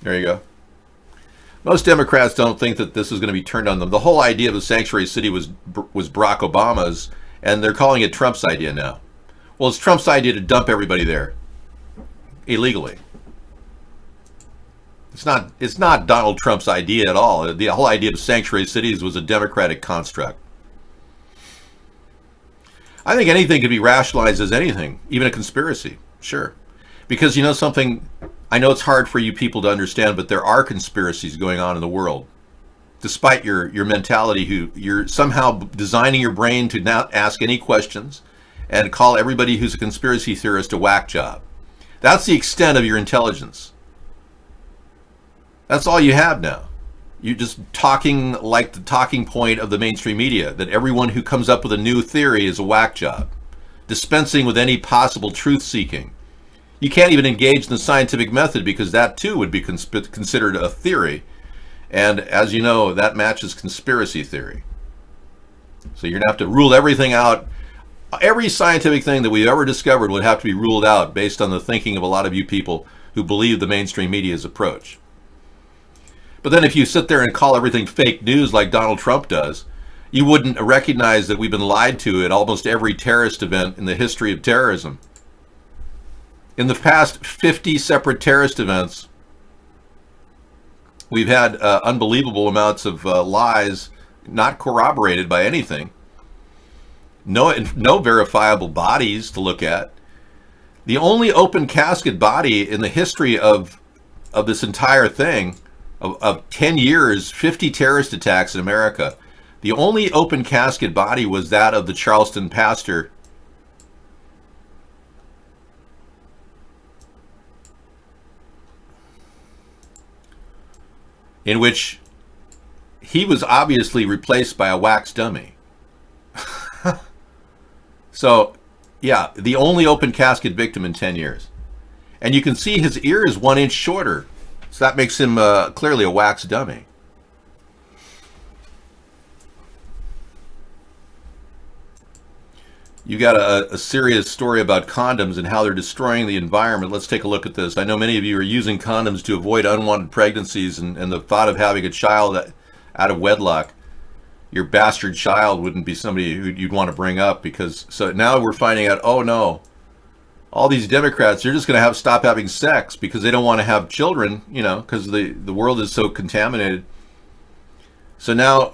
There you go. Most Democrats don't think that this is going to be turned on them. The whole idea of the sanctuary city was Barack Obama's, and they're calling it Trump's idea now. Well, it's Trump's idea to dump everybody there illegally. It's not Donald Trump's idea at all. The whole idea of sanctuary cities was a Democratic construct. I think anything can be rationalized as anything, even a conspiracy. Sure. Because you know something, I know it's hard for you people to understand, but there are conspiracies going on in the world. Despite your mentality, you're somehow designing your brain to not ask any questions and call everybody who's a conspiracy theorist a whack job. That's the extent of your intelligence. That's all you have now. You're just talking like the talking point of the mainstream media, that everyone who comes up with a new theory is a whack job, dispensing with any possible truth seeking. You can't even engage in the scientific method because that too would be considered a theory. And as you know, that matches conspiracy theory. So you're going to have to rule everything out. Every scientific thing that we've ever discovered would have to be ruled out based on the thinking of a lot of you people who believe the mainstream media's approach. But then if you sit there and call everything fake news like Donald Trump does, you wouldn't recognize that we've been lied to at almost every terrorist event in the history of terrorism. In the past 50 separate terrorist events, we've had unbelievable amounts of lies not corroborated by anything. No verifiable bodies to look at. The only open casket body in the history of this entire thing, of 10 years, 50 terrorist attacks in America, the only open casket body was that of the Charleston pastor in which he was obviously replaced by a wax dummy. So, yeah, the only open casket victim in 10 years. And you can see his ear is 1 inch shorter. So that makes him clearly a wax dummy. You got a serious story about condoms and how they're destroying the environment. Let's take a look at this. I know many of you are using condoms to avoid unwanted pregnancies and the thought of having a child out of wedlock. Your bastard child wouldn't be somebody who you'd want to bring up, because so now we're finding out, oh no, all these Democrats, they're just going to stop having sex because they don't want to have children, because the world is so contaminated. So now,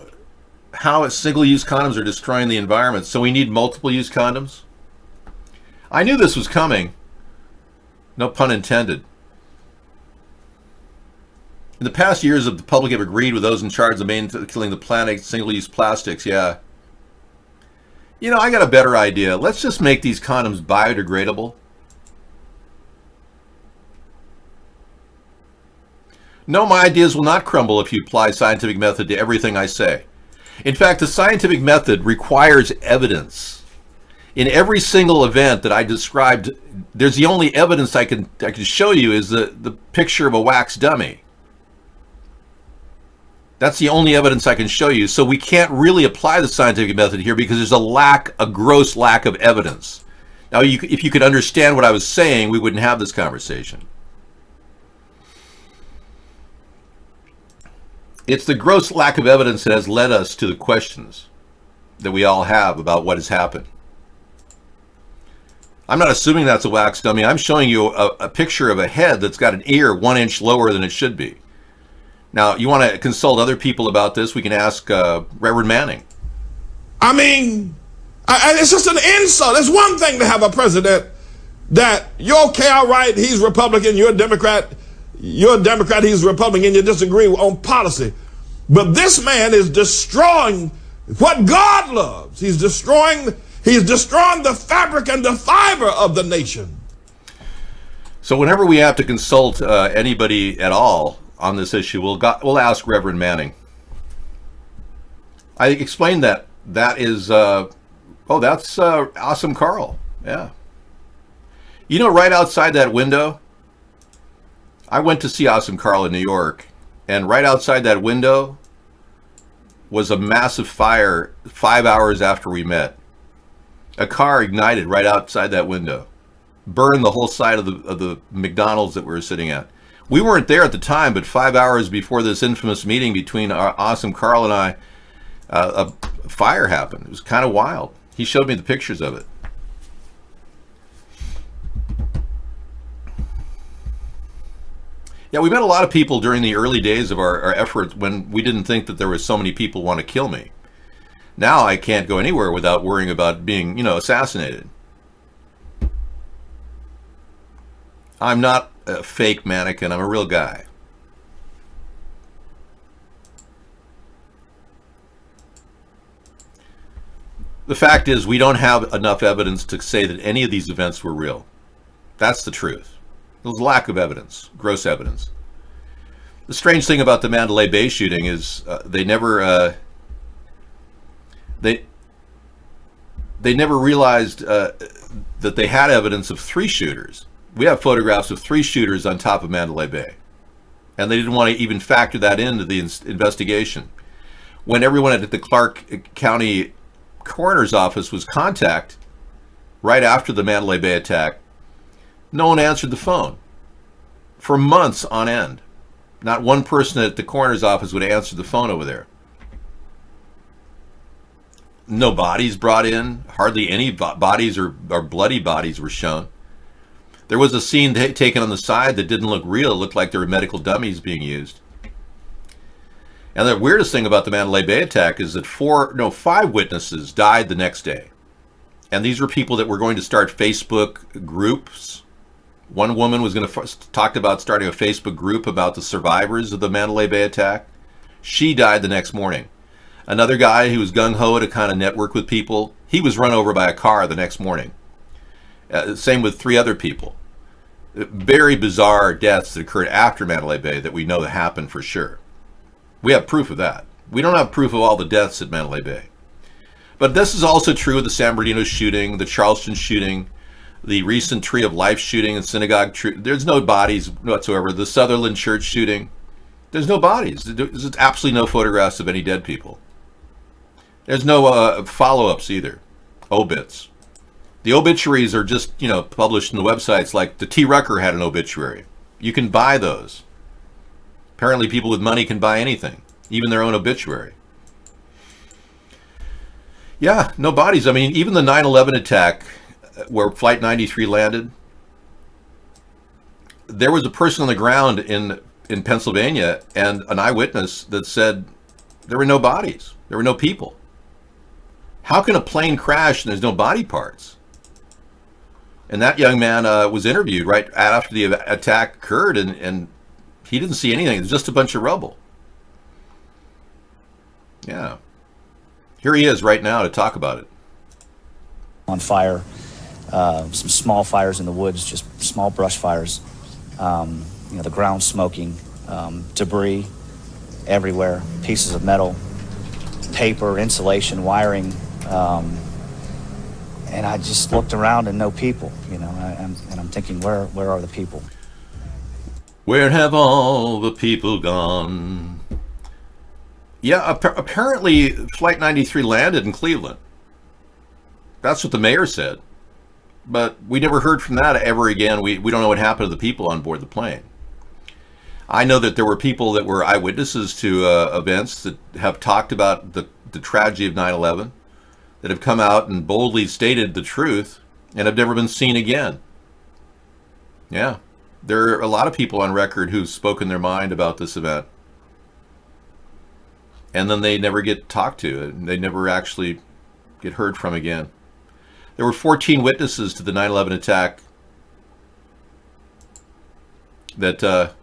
how single-use condoms are destroying the environment. So we need multiple-use condoms? I knew this was coming. No pun intended. In the past years, the public have agreed with those in charge of killing the planet, single-use plastics. Yeah. You know, I got a better idea. Let's just make these condoms biodegradable. No, my ideas will not crumble if you apply scientific method to everything I say. In fact, the scientific method requires evidence. In every single event that I described, there's the only evidence I can show you is the picture of a wax dummy. That's the only evidence I can show you. So we can't really apply the scientific method here because there's a gross lack of evidence. Now, if you could understand what I was saying, we wouldn't have this conversation. It's the gross lack of evidence that has led us to the questions that we all have about what has happened. I'm not assuming that's a wax dummy. I'm showing you a picture of a head that's got an ear 1 inch lower than it should be. Now, you want to consult other people about this, we can ask Reverend Manning. I mean, it's just an insult. It's one thing to have a president that you're okay, all right, he's Republican, you're a Democrat, he's Republican, you disagree on policy. But this man is destroying what God loves. He's destroying the fabric and the fiber of the nation. So whenever we have to consult anybody at all on this issue, we'll ask Reverend Manning. I explained that is that's Awesome Carl. Yeah. You know, right outside that window, I went to see Awesome Carl in New York, and right outside that window was a massive fire 5 hours after we met. A car ignited right outside that window, burned the whole side of the McDonald's that we were sitting at. We weren't there at the time, but 5 hours before this infamous meeting between Awesome Carl and I, a fire happened. It was kind of wild. He showed me the pictures of it. Yeah, we met a lot of people during the early days of our efforts when we didn't think that there were so many people want to kill me. Now I can't go anywhere without worrying about being, assassinated. I'm not a fake mannequin. I'm a real guy. The fact is, we don't have enough evidence to say that any of these events were real. That's the truth. There's a lack of evidence, gross evidence. The strange thing about the Mandalay Bay shooting is they never realized that they had evidence of 3 shooters. We have photographs of 3 shooters on top of Mandalay Bay, and they didn't want to even factor that into the investigation. When everyone at the Clark County Coroner's Office was contacted right after the Mandalay Bay attack, no one answered the phone for months on end. Not one person at the coroner's office would answer the phone over there. No bodies brought in. Hardly any bodies or bloody bodies were shown. There was a scene taken on the side that didn't look real. It looked like there were medical dummies being used. And the weirdest thing about the Mandalay Bay attack is that 5 witnesses died the next day. And these were people that were going to start Facebook groups. One woman was going to talk about starting a Facebook group about the survivors of the Mandalay Bay attack. She died the next morning. Another guy who was gung-ho to kind of network with people, he was run over by a car the next morning. Same with 3 other people. Very bizarre deaths that occurred after Mandalay Bay that we know that happened for sure. We have proof of that. We don't have proof of all the deaths at Mandalay Bay. But this is also true of the San Bernardino shooting, the Charleston shooting, the recent Tree of Life shooting and synagogue. There's no bodies whatsoever. The Sutherland Church shooting, there's no bodies. There's absolutely no photographs of any dead people. There's no follow-ups either, obits. The obituaries are just, published in the websites like the T. Rucker had an obituary. You can buy those. Apparently people with money can buy anything, even their own obituary. Yeah, no bodies. I mean, even the 9/11 attack where Flight 93 landed, there was a person on the ground in Pennsylvania and an eyewitness that said there were no bodies. There were no people. How can a plane crash and there's no body parts? And that young man was interviewed right after the attack occurred and He didn't see anything. It was just a bunch of rubble. Yeah. Here he is right now to talk about it. On fire, some small fires in the woods, just small brush fires. The ground smoking, debris everywhere, pieces of metal, paper, insulation, wiring. And I just looked around and no people, and I'm thinking, where are the people? Where have all the people gone? Yeah, apparently Flight 93 landed in Cleveland. That's what the mayor said. But we never heard from that ever again. We don't know what happened to the people on board the plane. I know that there were people that were eyewitnesses to events that have talked about the tragedy of 9/11, that have come out and boldly stated the truth and have never been seen again. Yeah, there are a lot of people on record who've spoken their mind about this event. And then they never get talked to, and they never actually get heard from again. There were 14 witnesses to the 9/11 attack that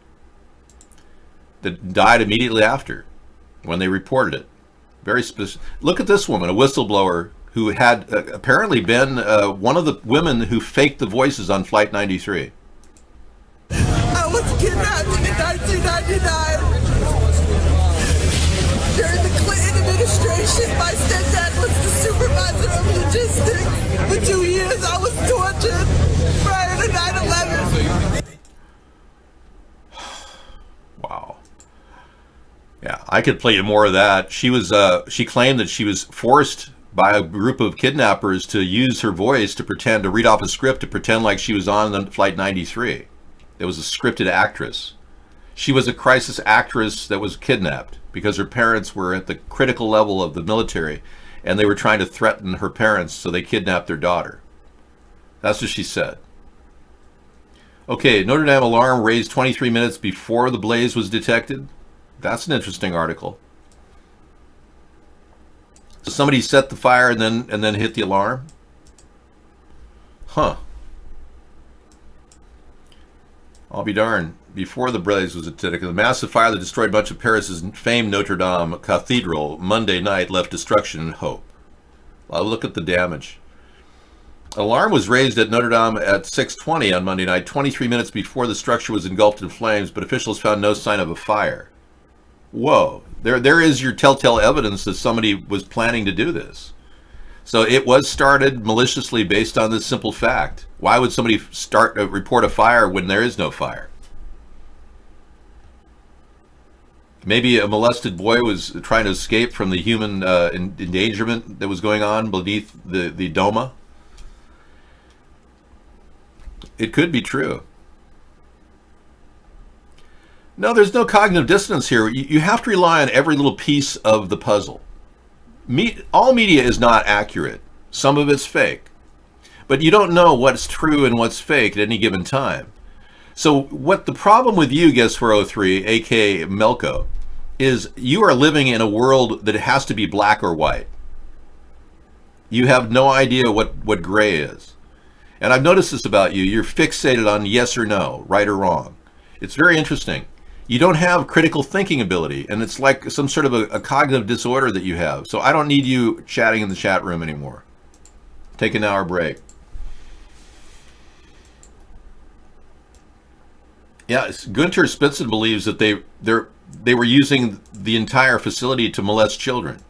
died immediately after when they reported it. Very specific. Look at this woman, a whistleblower who had apparently been one of the women who faked the voices on Flight 93. I was kidnapped in 1999 during the Clinton administration. My stepdad was the supervisor of logistics. For 2 years, I was tortured prior to 9/11. Wow. Yeah, I could play you more of that. She claimed that she was forced by a group of kidnappers to use her voice to pretend to read off a script to pretend like she was on Flight 93. It was a scripted actress. She was a crisis actress that was kidnapped because her parents were at the critical level of the military and they were trying to threaten her parents, so they kidnapped their daughter. That's what she said. Okay, Notre Dame alarm raised 23 minutes before the blaze was detected. That's an interesting article. So somebody set the fire and then hit the alarm? Huh. I'll be darned. Before the blaze was detected, the massive fire that destroyed much of Paris's famed Notre Dame Cathedral Monday night left destruction and hope. Well, look at the damage. Alarm was raised at Notre Dame at 6:20 on Monday night, 23 minutes before the structure was engulfed in flames, but officials found no sign of a fire. Whoa, there is your telltale evidence that somebody was planning to do this. So it was started maliciously based on this simple fact. Why would somebody report a fire when there is no fire? Maybe a molested boy was trying to escape from the human endangerment that was going on beneath the Doma. It could be true. No, there's no cognitive dissonance here. You have to rely on every little piece of the puzzle. All media is not accurate. Some of it's fake. But you don't know what's true and what's fake at any given time. So what the problem with you, Guest 403, aka Melko, is you are living in a world that has to be black or white. You have no idea what gray is. And I've noticed this about you. You're fixated on yes or no, right or wrong. It's very interesting. You don't have critical thinking ability, and it's like some sort of a cognitive disorder that you have. So I don't need you chatting in the chat room anymore. Take an hour break. Yeah, Gunter Spitzen believes that they were using the entire facility to molest children.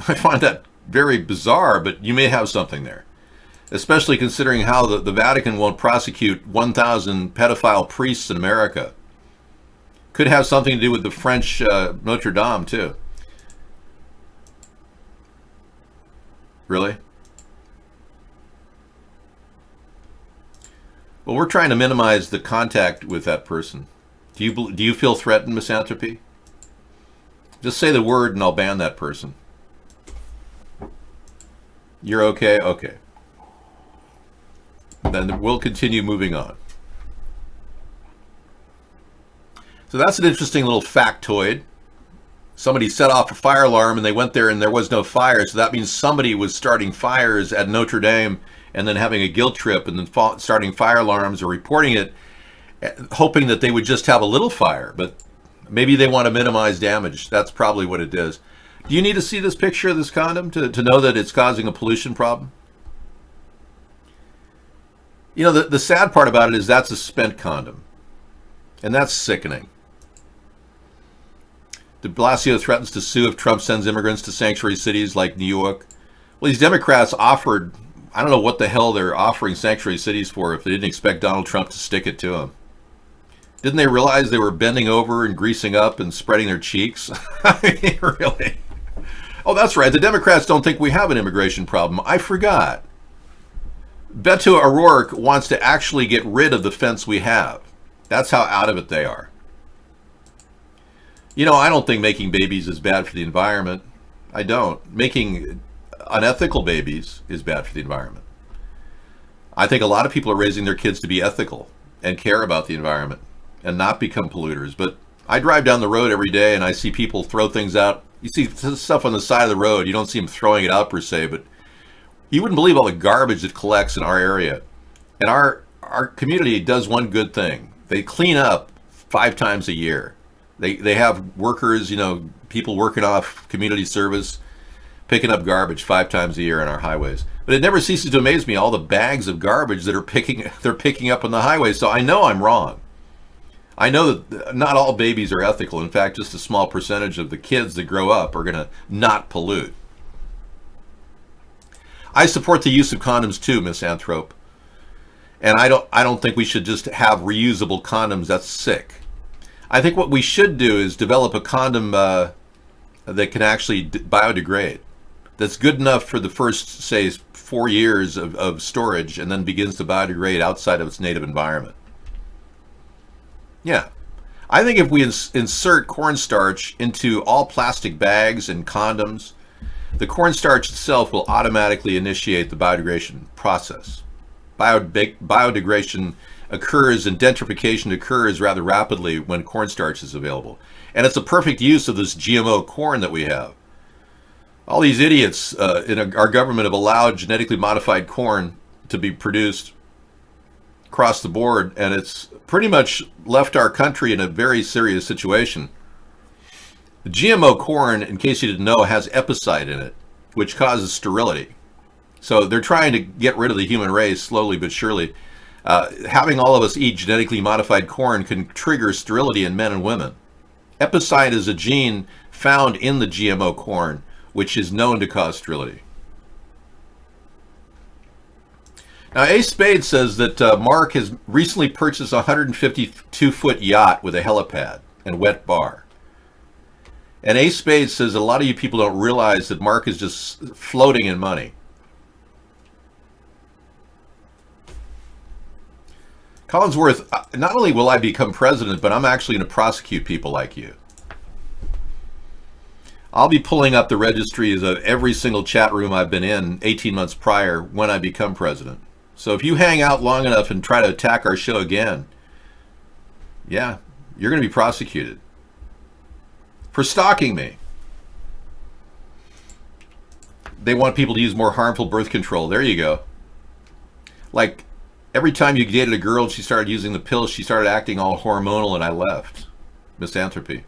I find that very bizarre, but you may have something there. Especially considering how the Vatican won't prosecute 1,000 pedophile priests in America. Could have something to do with the French Notre Dame, too. Really? Well, we're trying to minimize the contact with that person. Do you feel threatened, Misanthropy? Just say the word and I'll ban that person. You're okay? Okay. Then we'll continue moving on. So that's an interesting little factoid. Somebody set off a fire alarm and they went there and there was no fire. So that means somebody was starting fires at Notre Dame and then having a guilt trip and then starting fire alarms or reporting it. hoping that they would just have a little fire, but maybe they want to minimize damage. That's probably what it is. Do you need to see this picture of this condom to know that it's causing a pollution problem? You know, the sad part about it is that's a spent condom, and that's sickening. De Blasio threatens to sue if Trump sends immigrants to sanctuary cities like New York. Well, these Democrats offered, I don't know what the hell they're offering sanctuary cities for if they didn't expect Donald Trump to stick it to them. Didn't they realize they were bending over and greasing up and spreading their cheeks? I mean, really? Oh, that's right. The Democrats don't think we have an immigration problem. I forgot. Beto O'Rourke wants to actually get rid of the fence we have. That's how out of it they are. You know, I don't think making babies is bad for the environment. I don't. Making unethical babies is bad for the environment. I think a lot of people are raising their kids to be ethical and care about the environment and not become polluters. But I drive down the road every day and I see people throw things out. You see stuff on the side of the road. You don't see them throwing it out per se, but you wouldn't believe all the garbage that collects in our area. And our community does one good thing. They clean up 5 times a year. They have workers, you know, people working off community service, picking up garbage 5 times a year on our highways. But it never ceases to amaze me all the bags of garbage that they're picking up on the highway. So I know I'm wrong. I know that not all babies are ethical. In fact, just a small percentage of the kids that grow up are going to not pollute. I support the use of condoms too, Miss Anthrope. And I don't think we should just have reusable condoms. That's sick. I think what we should do is develop a condom that can actually biodegrade. That's good enough for the first, say, 4 years of storage and then begins to biodegrade outside of its native environment. Yeah. I think if we insert cornstarch into all plastic bags and condoms, the cornstarch itself will automatically initiate the biodegradation process. Biodegradation occurs and denitrification occurs rather rapidly when cornstarch is available. And it's a perfect use of this GMO corn that we have. All these idiots in our government have allowed genetically modified corn to be produced across the board, and it's pretty much left our country in a very serious situation. The GMO corn, in case you didn't know, has epicide in it, which causes sterility. So they're trying to get rid of the human race slowly but surely. Having all of us eat genetically modified corn can trigger sterility in men and women. Epicide is a gene found in the GMO corn, which is known to cause sterility. Now, Ace Spade says that Mark has recently purchased a 152-foot yacht with a helipad and wet bar. And Ace Spade says a lot of you people don't realize that Mark is just floating in money. Collinsworth, not only will I become president, but I'm actually going to prosecute people like you. I'll be pulling up the registries of every single chat room I've been in 18 months prior when I become president. So if you hang out long enough and try to attack our show again, yeah, you're going to be prosecuted for stalking me. They want people to use more harmful birth control. There you go. Like, every time you dated a girl and she started using the pill, she started acting all hormonal and I left. Misanthropy.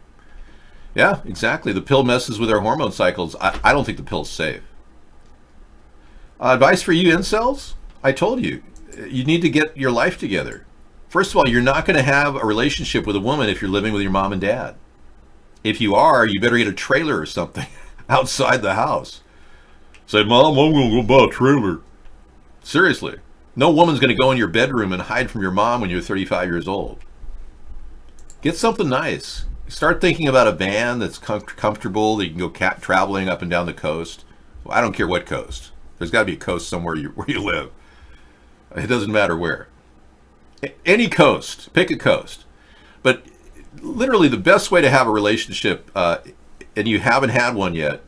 Yeah, exactly. The pill messes with our hormone cycles. I don't think the pill's safe. Advice for you incels? I told you, you need to get your life together. First of all, you're not going to have a relationship with a woman if you're living with your mom and dad. If you are, you better get a trailer or something outside the house. Say, Mom, I'm going to go buy a trailer. Seriously. No woman's going to go in your bedroom and hide from your mom when you're 35 years old. Get something nice. Start thinking about a van that's comfortable, that you can go traveling up and down the coast. Well, I don't care what coast. There's got to be a coast somewhere where you live. It doesn't matter where. Any coast. Pick a coast. But literally the best way to have a relationship, and you haven't had one yet,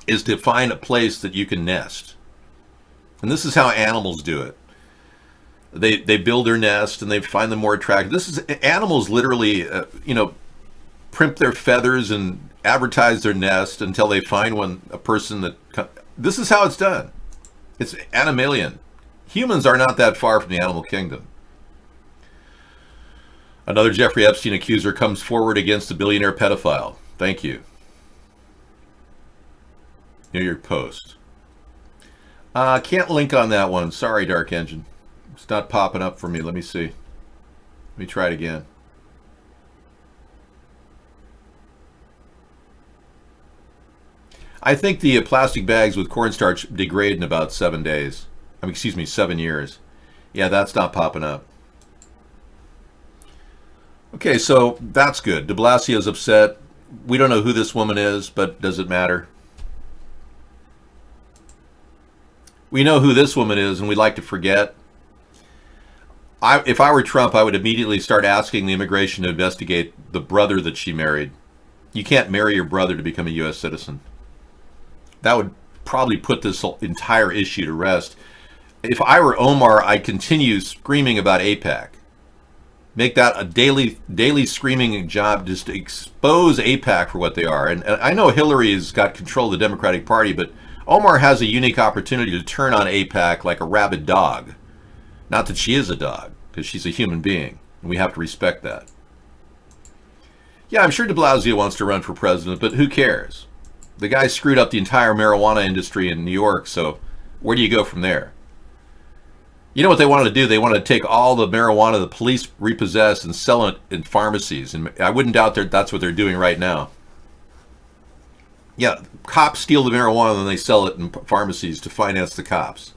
is to find a place that you can nest. And this is how animals do it. They build their nest and they find them more attractive. Animals literally, primp their feathers and advertise their nest until they find a person that. This is how it's done. It's animalian. Humans are not that far from the animal kingdom. Another Jeffrey Epstein accuser comes forward against a billionaire pedophile. Thank you. New York Post. Can't link on that one. Sorry, Dark Engine. It's not popping up for me. Let me see. Let me try it again. I think the plastic bags with cornstarch degrade in about 7 days. 7 years. Yeah, that's not popping up. Okay, so that's good. De Blasio's upset. We don't know who this woman is, but does it matter? We know who this woman is, and we'd like to forget. If I were Trump, I would immediately start asking the immigration to investigate the brother that she married. You can't marry your brother to become a U.S. citizen. That would probably put this entire issue to rest. If I were Omar, I'd continue screaming about AIPAC. Make that a daily screaming job, just to expose AIPAC for what they are. And I know Hillary has got control of the Democratic Party, but Omar has a unique opportunity to turn on AIPAC like a rabid dog. Not that she is a dog, because she's a human being, and we have to respect that. Yeah, I'm sure de Blasio wants to run for president, but who cares? The guy screwed up the entire marijuana industry in New York, so where do you go from there? You know what they wanted to do? They wanted to take all the marijuana the police repossess and sell it in pharmacies. And I wouldn't doubt that's what they're doing right now. Yeah, cops steal the marijuana and then they sell it in pharmacies to finance the cops.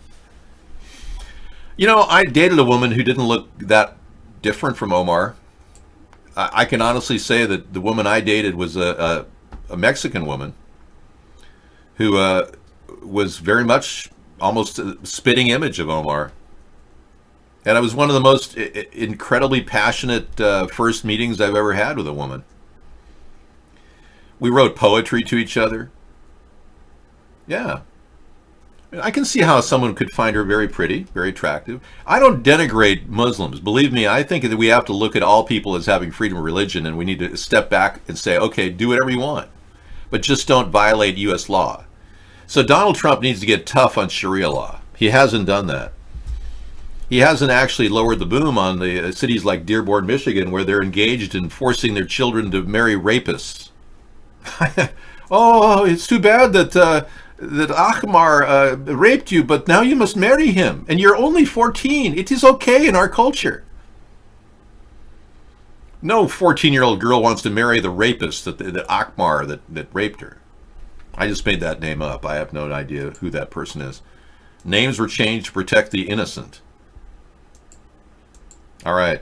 You know, I dated a woman who didn't look that different from Omar. I can honestly say that the woman I dated was a Mexican woman who was very much almost a spitting image of Omar. And it was one of the most incredibly passionate first meetings I've ever had with a woman. We wrote poetry to each other. Yeah. I can see how someone could find her very pretty, very attractive. I don't denigrate Muslims. Believe me, I think that we have to look at all people as having freedom of religion, and we need to step back and say, okay, do whatever you want, but just don't violate U.S. law. So Donald Trump needs to get tough on Sharia law. He hasn't done that. He hasn't actually lowered the boom on the cities like Dearborn, Michigan, where they're engaged in forcing their children to marry rapists. Oh, it's too bad that Ahmar raped you, but now you must marry him, and you're only 14. It is okay in our culture. No 14-year-old girl wants to marry the rapist, that Ahmar that raped her. I just made that name up. I have no idea who that person is. Names were changed to protect the innocent. All right.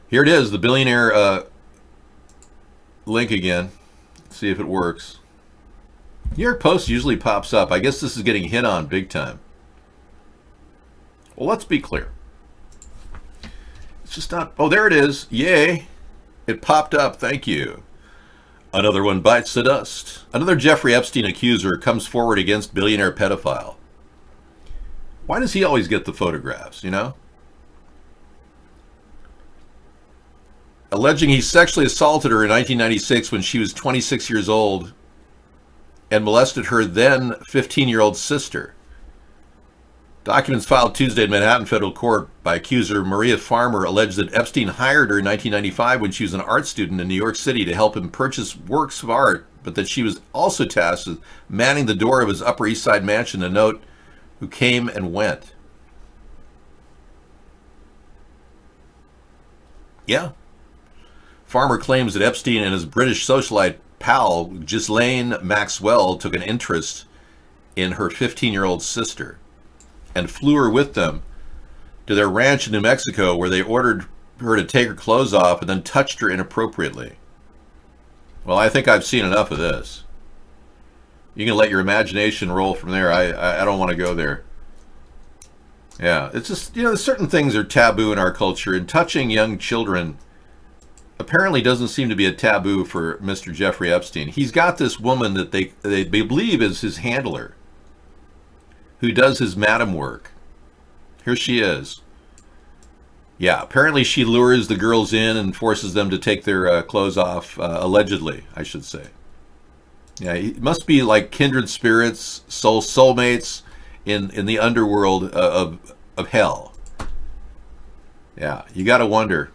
Here it is, the billionaire link again. Let's see if it works. New York Post usually pops up. I guess this is getting hit on big time. Well, let's be clear. It's just not... Oh, there it is. Yay. It popped up. Thank you. Another one bites the dust. Another Jeffrey Epstein accuser comes forward against billionaire pedophile. Why does he always get the photographs, you know? Alleging he sexually assaulted her in 1996 when she was 26 years old and molested her then 15-year-old sister. Documents filed Tuesday in Manhattan federal court by accuser Maria Farmer allege that Epstein hired her in 1995 when she was an art student in New York City to help him purchase works of art, but that she was also tasked with manning the door of his Upper East Side mansion to note who came and went. Yeah. Farmer claims that Epstein and his British socialite pal, Ghislaine Maxwell, took an interest in her 15-year-old sister and flew her with them to their ranch in New Mexico, where they ordered her to take her clothes off and then touched her inappropriately. Well, I think I've seen enough of this. You can let your imagination roll from there. I don't want to go there. Yeah, it's just, you know, certain things are taboo in our culture, and touching young children apparently doesn't seem to be a taboo for Mr. Jeffrey Epstein. He's got this woman that they believe is his handler, who does his madam work. Here she is. Yeah, apparently she lures the girls in and forces them to take their clothes off, allegedly, I should say. Yeah, he must be like kindred spirits, soulmates in the underworld of hell. Yeah, you got to wonder.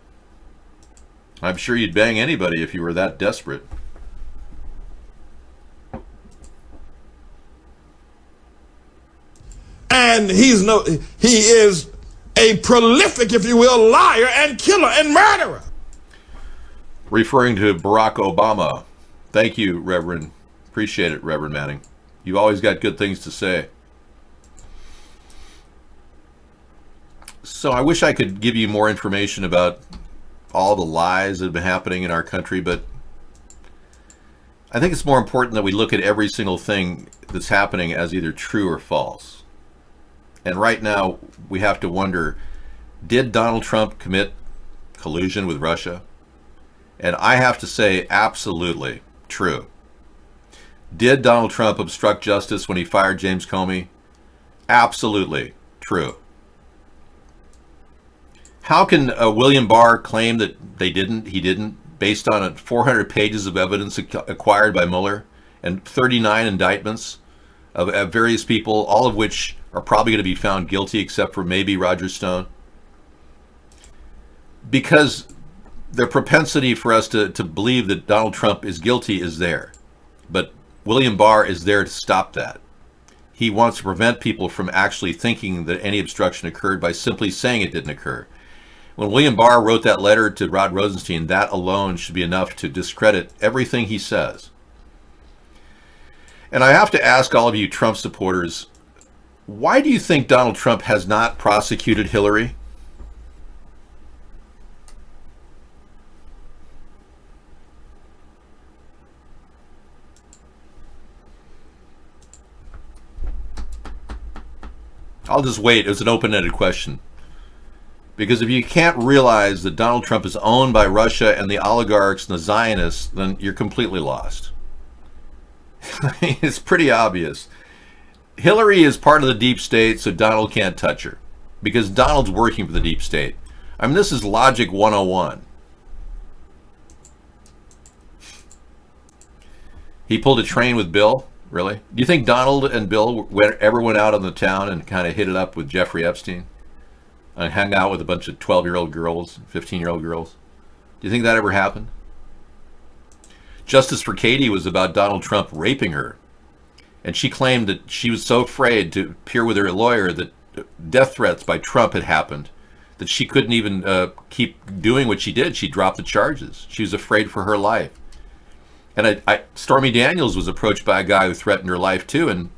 I'm sure you'd bang anybody if you were that desperate. And he is a prolific, if you will, liar and killer and murderer. Referring to Barack Obama. Thank you, Reverend. Appreciate it, Reverend Manning. You've always got good things to say. So I wish I could give you more information about all the lies that have been happening in our country, but I think it's more important that we look at every single thing that's happening as either true or false. And right now, we have to wonder, did Donald Trump commit collusion with Russia? And I have to say, absolutely true. Did Donald Trump obstruct justice when he fired James Comey? Absolutely true. How can William Barr claim that he didn't, based on 400 pages of evidence acquired by Mueller and 39 indictments of various people, all of which are probably going to be found guilty except for maybe Roger Stone? Because the propensity for us to believe that Donald Trump is guilty is there. But William Barr is there to stop that. He wants to prevent people from actually thinking that any obstruction occurred by simply saying it didn't occur. When William Barr wrote that letter to Rod Rosenstein, that alone should be enough to discredit everything he says. And I have to ask all of you Trump supporters, why do you think Donald Trump has not prosecuted Hillary? I'll just wait. It's an open-ended question. Because if you can't realize that Donald Trump is owned by Russia and the oligarchs and the Zionists, then you're completely lost. It's pretty obvious. Hillary is part of the deep state, so Donald can't touch her. Because Donald's working for the deep state. I mean, this is logic 101. He pulled a train with Bill? Really? Do you think Donald and Bill ever went out on the town and kind of hit it up with Jeffrey Epstein? And hung out with a bunch of 12-year-old girls, 15-year-old girls? Do you think that ever happened? Justice for Katie was about Donald Trump raping her. And she claimed that she was so afraid to appear with her lawyer that death threats by Trump had happened, that she couldn't even keep doing what she did. She dropped the charges. She was afraid for her life. And Stormy Daniels was approached by a guy who threatened her life too. And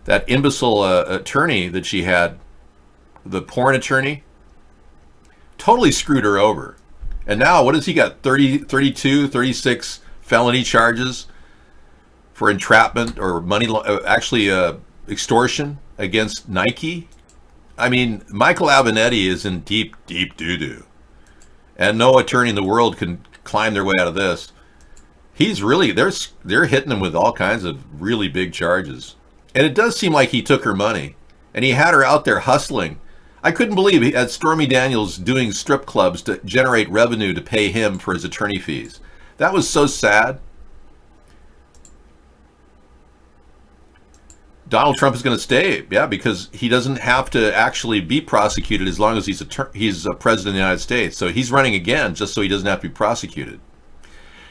that imbecile attorney that she had, the porn attorney, totally screwed her over. And now, what has he got? 32, 36 felony charges for entrapment or extortion against Nike. I mean, Michael Avenatti is in deep, deep doo-doo. And no attorney in the world can climb their way out of this. He's really, they're hitting him with all kinds of really big charges. And it does seem like he took her money. And he had her out there hustling. I couldn't believe he had Stormy Daniels doing strip clubs to generate revenue to pay him for his attorney fees. That was so sad. Donald Trump is going to stay, yeah, because he doesn't have to actually be prosecuted as long as he's a president of the United States. So he's running again just so he doesn't have to be prosecuted.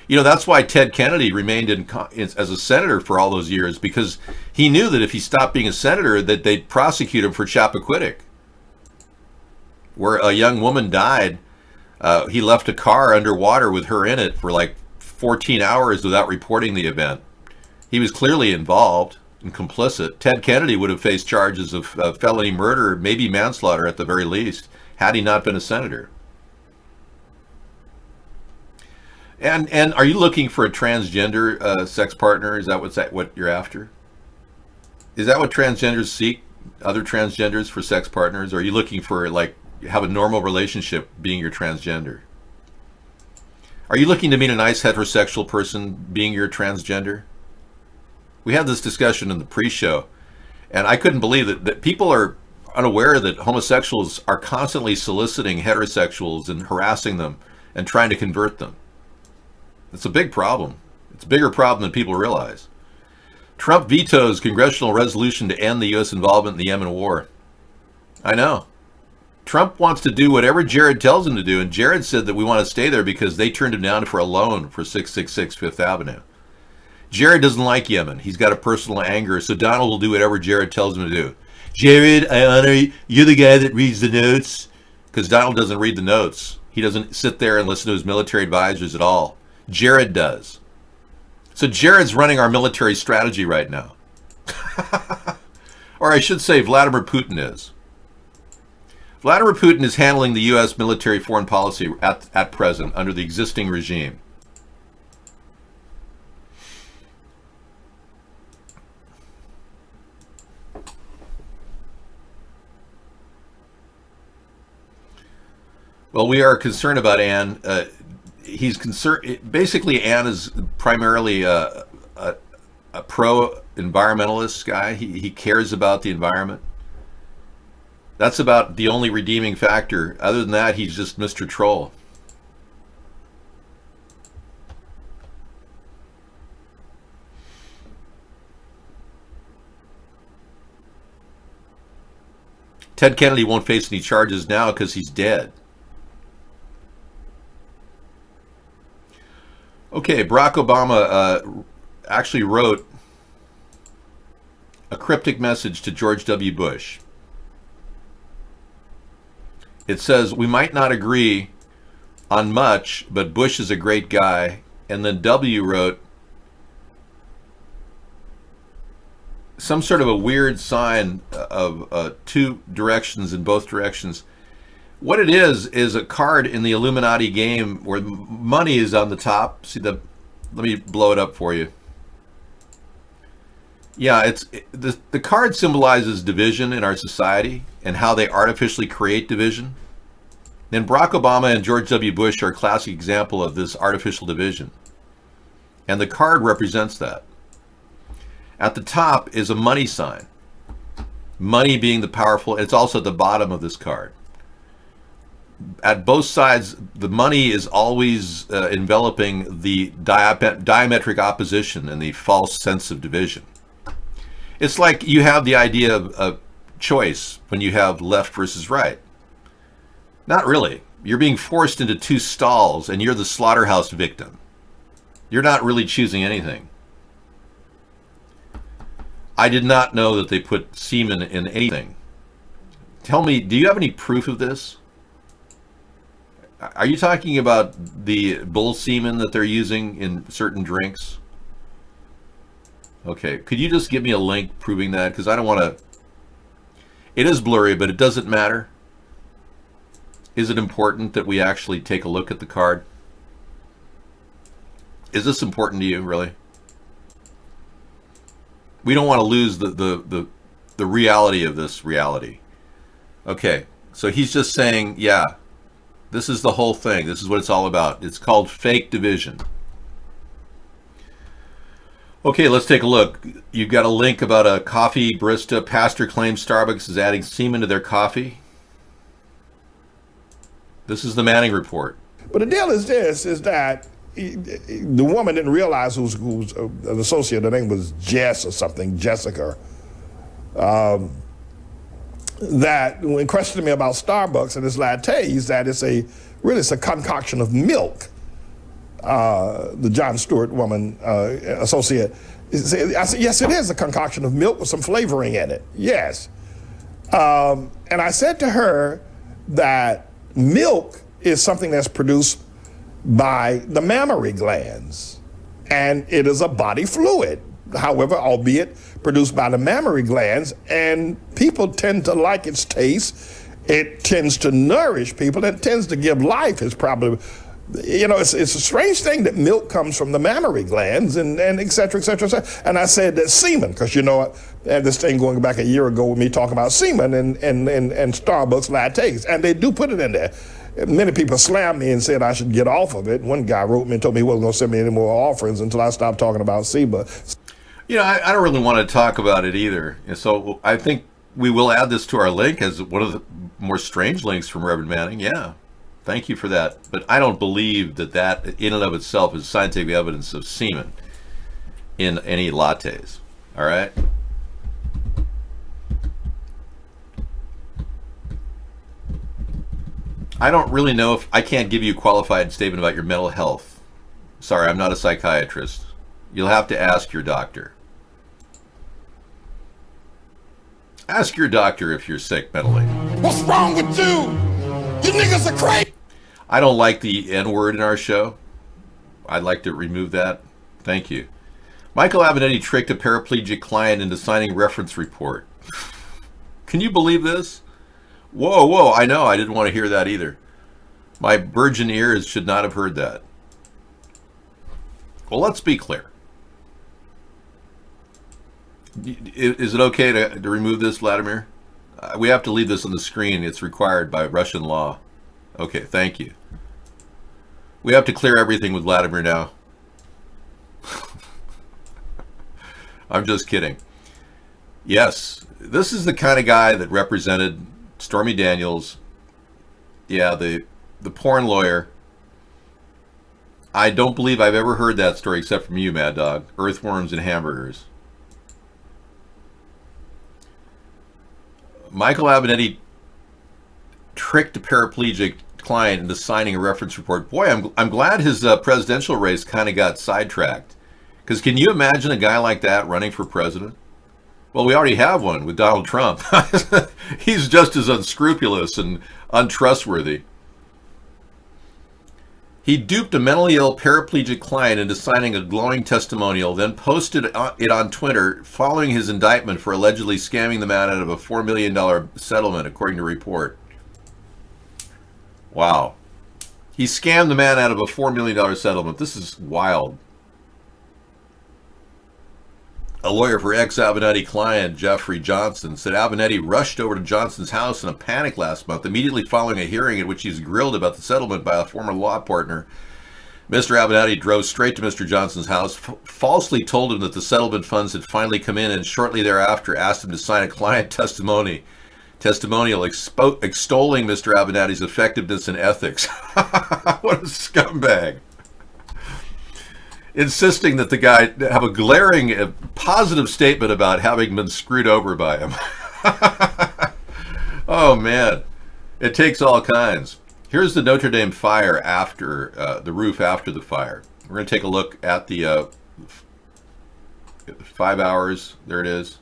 You know, that's why Ted Kennedy remained as a senator for all those years, because he knew that if he stopped being a senator, that they'd prosecute him for Chappaquiddick, where a young woman died. He left a car underwater with her in it for like 14 hours without reporting the event. He was clearly involved and complicit. Ted Kennedy would have faced charges of felony murder, maybe manslaughter at the very least, had he not been a senator. And are you looking for a transgender sex partner? Is that what you're after? Is that what transgenders seek? Other transgenders for sex partners? Or are you looking for, like, have a normal relationship being your transgender? Are you looking to meet a nice heterosexual person being your transgender? We had this discussion in the pre-show, and I couldn't believe that people are unaware that homosexuals are constantly soliciting heterosexuals and harassing them and trying to convert them. It's a big problem. It's a bigger problem than people realize. Trump vetoes congressional resolution to end the U.S. involvement in the Yemen war. I know. Trump wants to do whatever Jared tells him to do, and Jared said that we want to stay there because they turned him down for a loan for 666 Fifth Avenue. Jared doesn't like Yemen. He's got a personal anger, so Donald will do whatever Jared tells him to do. Jared, I honor you. You're the guy that reads the notes. Because Donald doesn't read the notes. He doesn't sit there and listen to his military advisors at all. Jared does. So Jared's running our military strategy right now. Or I should say Vladimir Putin is. Vladimir Putin is handling the U.S. military foreign policy at present under the existing regime. Well, we are concerned about Ann. He's concerned. Basically, Ann is primarily a pro-environmentalist guy. He cares about the environment. That's about the only redeeming factor. Other than that, he's just Mr. Troll. Ted Kennedy won't face any charges now because he's dead. Okay, Barack Obama actually wrote a cryptic message to George W. Bush. It says, we might not agree on much, but Bush is a great guy. And then W wrote some sort of a weird sign of two directions in both directions. What it is a card in the Illuminati game where money is on the top. See let me blow it up for you. Yeah, the card symbolizes division in our society and how they artificially create division. And Barack Obama and George W. Bush are a classic example of this artificial division. And the card represents that. At the top is a money sign. Money being the powerful. It's also at the bottom of this card. At both sides, the money is always enveloping the diametric opposition and the false sense of division. It's like you have the idea of choice when you have left versus right. Not really. You're being forced into two stalls and you're the slaughterhouse victim. You're not really choosing anything. I did not know that they put semen in anything. Tell me, do you have any proof of this? Are you talking about the bull semen that they're using in certain drinks? Okay, could you just give me a link proving that? Because I don't want to... It is blurry, but it doesn't matter. Is it important that we actually take a look at the card? Is this important to you, really? We don't want to lose the reality of this reality. Okay, so he's just saying, yeah, this is the whole thing. This is what it's all about. It's called fake division. Okay, let's take a look. You've got a link about a coffee barista. Pastor claims Starbucks is adding semen to their coffee. This is the Manning report. But the deal is this, is that the woman didn't realize who's an associate, her name was Jess or something, Jessica, that when questioning me about Starbucks and its lattes, that it's a concoction of milk. The Jon Stewart woman, associate, I said, yes, it is a concoction of milk with some flavoring in it, yes. And I said to her that milk is something that's produced by the mammary glands, and it is a body fluid, however, albeit produced by the mammary glands, and people tend to like its taste. It tends to nourish people. It tends to give life. It's probably, you know, it's a strange thing that milk comes from the mammary glands and et cetera, et cetera, et cetera. And I said that semen, because you know, I had this thing going back a year ago with me talking about semen and Starbucks lattes, and they do put it in there. Many people slammed me and said I should get off of it. One guy wrote me and told me he wasn't going to send me any more offerings until I stopped talking about SEBA. You know, I don't really want to talk about it either. And so I think we will add this to our link as one of the more strange links from Reverend Manning. Yeah, thank you for that. But I don't believe that in and of itself is scientific evidence of semen in any lattes. All right? I don't really know if I can't give you a qualified statement about your mental health. Sorry, I'm not a psychiatrist. You'll have to ask your doctor. Ask your doctor if you're sick mentally. What's wrong with you? You niggas are crazy. I don't like the N-word in our show. I'd like to remove that. Thank you. Michael Avenatti tricked a paraplegic client into signing reference report. Can you believe this? Whoa, I know. I didn't want to hear that either. My virgin ears should not have heard that. Well, let's be clear. Is it okay to remove this, Vladimir? We have to leave this on the screen. It's required by Russian law. Okay, thank you. We have to clear everything with Vladimir now. I'm just kidding. Yes, this is the kind of guy that represented Stormy Daniels. Yeah, the porn lawyer. I don't believe I've ever heard that story except from you, Mad Dog. Earthworms and hamburgers. Michael Avenatti tricked a paraplegic client into signing a reference report. Boy, I'm glad his presidential race kind of got sidetracked. Because can you imagine a guy like that running for president? Well, we already have one with Donald Trump. He's just as unscrupulous and untrustworthy. He duped a mentally ill paraplegic client into signing a glowing testimonial, then posted it on Twitter following his indictment for allegedly scamming the man out of a $4 million settlement, according to a report. Wow. He scammed the man out of a $4 million settlement. This is wild. A lawyer for ex-Avenatti client Jeffrey Johnson said Avenatti rushed over to Johnson's house in a panic last month, immediately following a hearing in which he's grilled about the settlement by a former law partner. Mr. Avenatti drove straight to Mr. Johnson's house, falsely told him that the settlement funds had finally come in, and shortly thereafter asked him to sign a client testimonial extolling Mr. Avenatti's effectiveness and ethics. What a scumbag. Insisting that the guy have a glaring positive statement about having been screwed over by him. Oh, man. It takes all kinds. Here's the Notre Dame fire after, the roof after the fire. We're going to take a look at the 5 hours. There it is.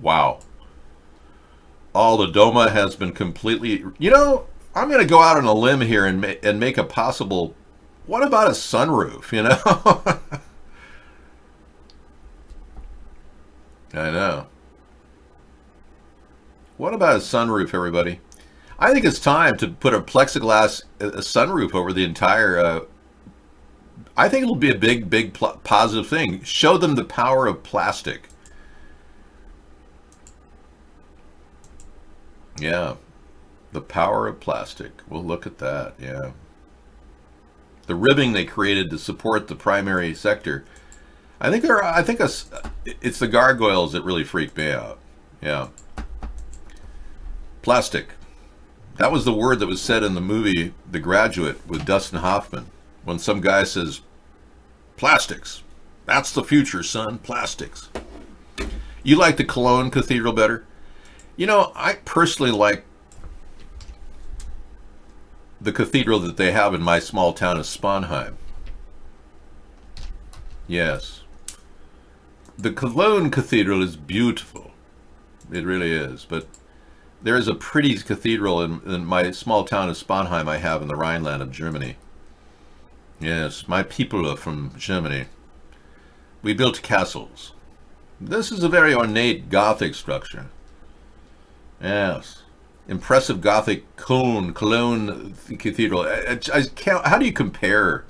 Wow. All the Doma has been completely... You know... I'm going to go out on a limb here and make a possible... What about a sunroof, you know? I know. What about a sunroof, everybody? I think it's time to put a plexiglass a sunroof over the entire... I think it'll be a big positive thing. Show them the power of plastic. Yeah. The power of plastic. Well, look at that. Yeah. The ribbing they created to support the primary sector. I think it's the gargoyles that really freak me out. Yeah. Plastic. That was the word that was said in the movie The Graduate with Dustin Hoffman. When some guy says, plastics. That's the future, son. Plastics. You like the Cologne Cathedral better? You know, I personally like the cathedral that they have in my small town of Sponheim. Yes. The Cologne Cathedral is beautiful. It really is. But there is a pretty cathedral in my small town of Sponheim I have in the Rhineland of Germany. Yes, my people are from Germany. We built castles. This is a very ornate Gothic structure. Yes. Impressive Gothic Cologne Cathedral. I can't, how do you compare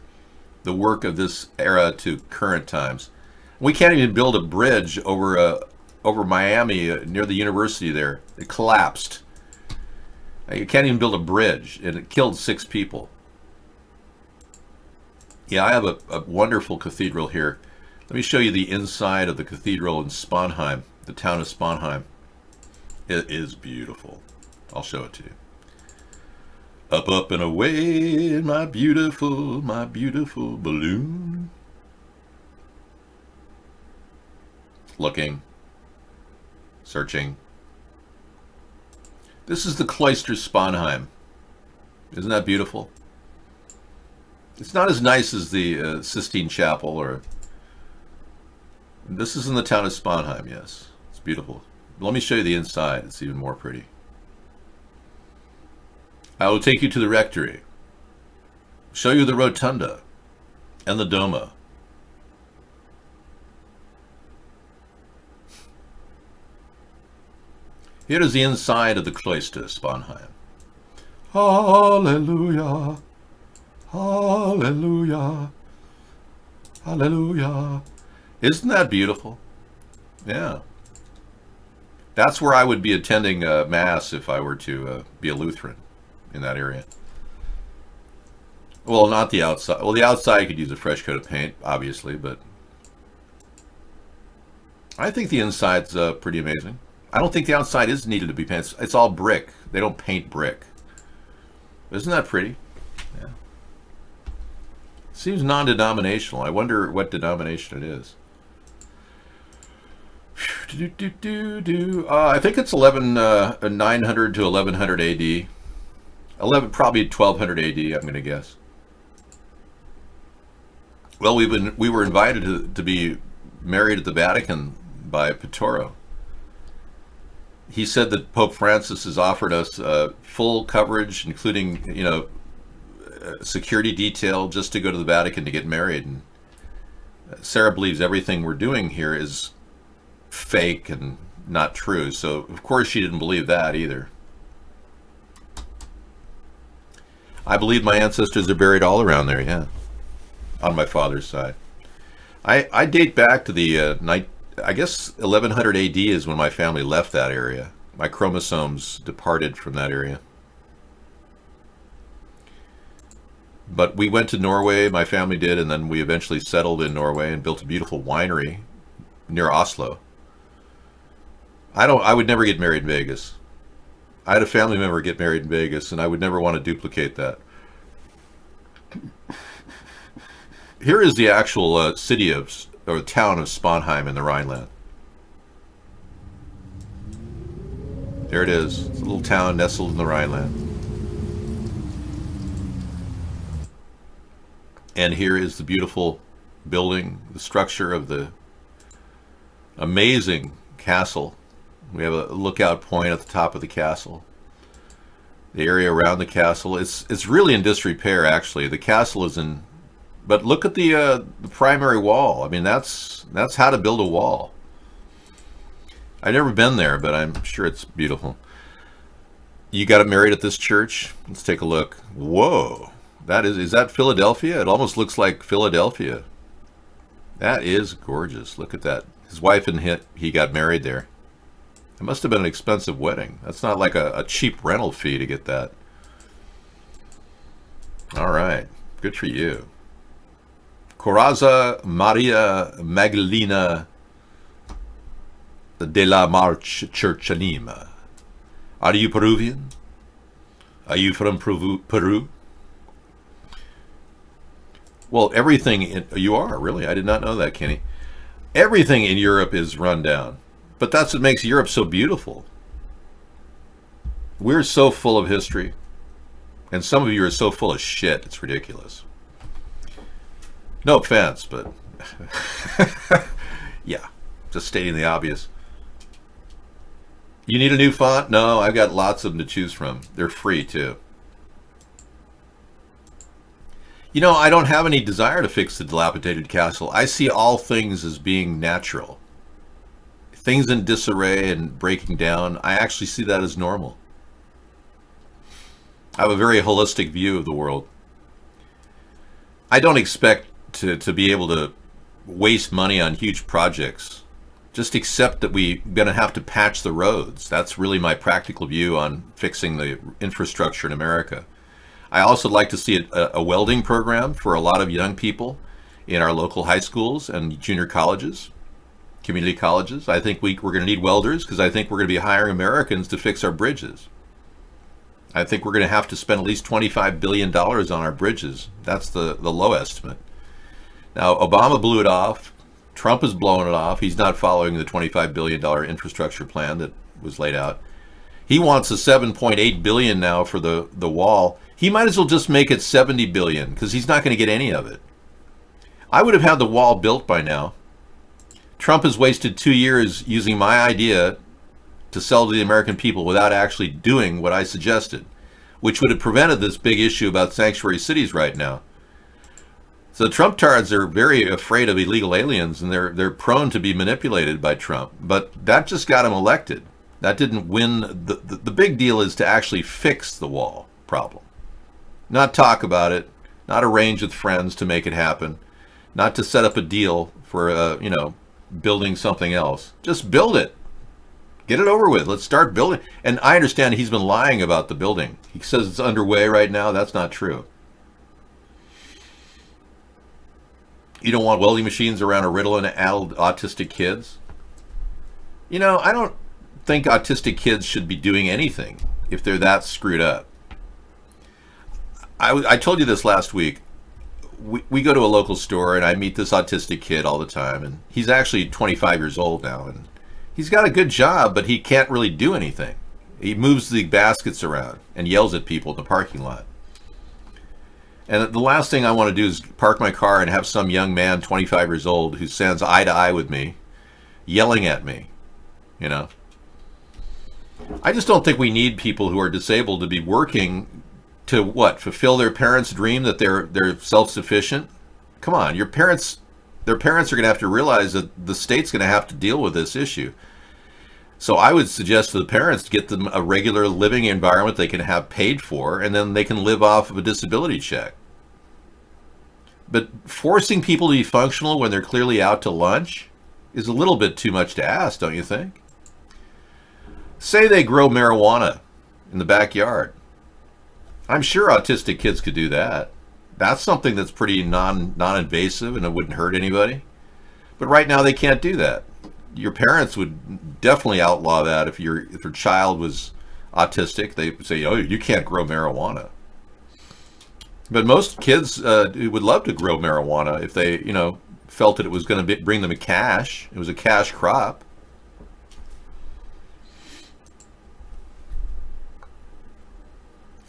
the work of this era to current times? We can't even build a bridge over Miami near the university there. It collapsed. You can't even build a bridge, and it killed 6 people. Yeah, I have a wonderful cathedral here. Let me show you the inside of the cathedral in Sponheim, the town of Sponheim. It is beautiful. I'll show it to you. Up, up, and away in my beautiful balloon. Looking. Searching. This is the Cloister Sponheim. Isn't that beautiful? It's not as nice as the Sistine Chapel, or this is in the town of Sponheim. Yes, it's beautiful. Let me show you the inside. It's even more pretty. I will take you to the rectory, show you the rotunda and the Doma. Here is the inside of the Cloister Sponheim. Hallelujah, hallelujah, hallelujah. Isn't that beautiful? Yeah. That's where I would be attending Mass if I were to be a Lutheran in that area. Well, not the outside. Well, the outside could use a fresh coat of paint, obviously, but I think the inside's pretty amazing. I don't think the outside is needed to be painted. It's all brick. They don't paint brick. Isn't that pretty? Yeah. Seems non-denominational. I wonder what denomination it is. I think it's 900 to 1100 AD. Probably 1200 AD, I'm going to guess. Well, we were invited to be married at the Vatican by Pittoro. He said that Pope Francis has offered us full coverage, including, security detail, just to go to the Vatican to get married. And Sarah believes everything we're doing here is fake and not true. So, of course, she didn't believe that either. I believe my ancestors are buried all around there, yeah, on my father's side. I date back to the I guess 1100 AD is when my family left that area. My chromosomes departed from that area. But we went to Norway, my family did, and then we eventually settled in Norway and built a beautiful winery near Oslo. I would never get married in Vegas. I had a family member get married in Vegas, and I would never want to duplicate that. Here is the actual city of, or town of Sponheim in the Rhineland. There it is. It's a little town nestled in the Rhineland. And here is the beautiful building, the structure of the amazing castle. We have a lookout point at the top of the castle. The area around the castle, it's really in disrepair, actually. The castle is in, but look at the primary wall. I mean, that's how to build a wall. I've never been there, but I'm sure it's beautiful. You got married at this church? Let's take a look. Whoa, is that Philadelphia? It almost looks like Philadelphia. That is gorgeous. Look at that. His wife and he got married there. It must have been an expensive wedding. That's not like a cheap rental fee to get that. All right, good for you. Corazza Maria Magdalena de la Marche Church Anima. Are you Peruvian? Are you from Peru? Well, everything you are, really. I did not know that, Kenny. Everything in Europe is run down. But that's what makes Europe so beautiful. We're so full of history. And some of you are so full of shit, it's ridiculous. No offense, but yeah, just stating the obvious. You need a new font? No, I've got lots of them to choose from. They're free too. You know, I don't have any desire to fix the dilapidated castle. I see all things as being natural. Things in disarray and breaking down, I actually see that as normal. I have a very holistic view of the world. I don't expect to be able to waste money on huge projects. Just accept that we're going to have to patch the roads. That's really my practical view on fixing the infrastructure in America. I also like to see a welding program for a lot of young people in our local high schools and junior colleges, community colleges. I think we're going to need welders because I think we're going to be hiring Americans to fix our bridges. I think we're going to have to spend at least $25 billion on our bridges. That's the low estimate. Now, Obama blew it off. Trump is blowing it off. He's not following the $25 billion infrastructure plan that was laid out. He wants a 7.8 billion now for the wall. He might as well just make it 70 billion because he's not going to get any of it. I would have had the wall built by now. Trump has wasted 2 years using my idea to sell to the American people without actually doing what I suggested, which would have prevented this big issue about sanctuary cities right now. So the Trump-tards are very afraid of illegal aliens, and they're prone to be manipulated by Trump. But that just got him elected. That didn't win. The big deal is to actually fix the wall problem. Not talk about it, not arrange with friends to make it happen, not to set up a deal for, building something else. Just build it. Get it over with. Let's start building. And I understand he's been lying about the building. He says it's underway right now. That's not true. You don't want welding machines around a Ritalin addled autistic kids? I don't think autistic kids should be doing anything if they're that screwed up. I told you this last week. We go to a local store and I meet this autistic kid all the time, and he's actually 25 years old now, and he's got a good job, but he can't really do anything. He moves the baskets around and yells at people in the parking lot. And the last thing I want to do is park my car and have some young man, 25 years old, who stands eye to eye with me, yelling at me. I just don't think we need people who are disabled to be working to fulfill their parents' dream that they're self-sufficient. Come on, their parents are going to have to realize that the state's going to have to deal with this issue. So I would suggest to the parents to get them a regular living environment they can have paid for, and then they can live off of a disability check. But forcing people to be functional when they're clearly out to lunch is a little bit too much to ask, don't you think? Say they grow marijuana in the backyard. I'm sure autistic kids could do that. That's something that's pretty non-invasive and it wouldn't hurt anybody. But right now they can't do that. Your parents would definitely outlaw that if your child was autistic. They would say, "Oh, you can't grow marijuana." But most kids would love to grow marijuana if they, felt that it was going to bring them cash. It was a cash crop.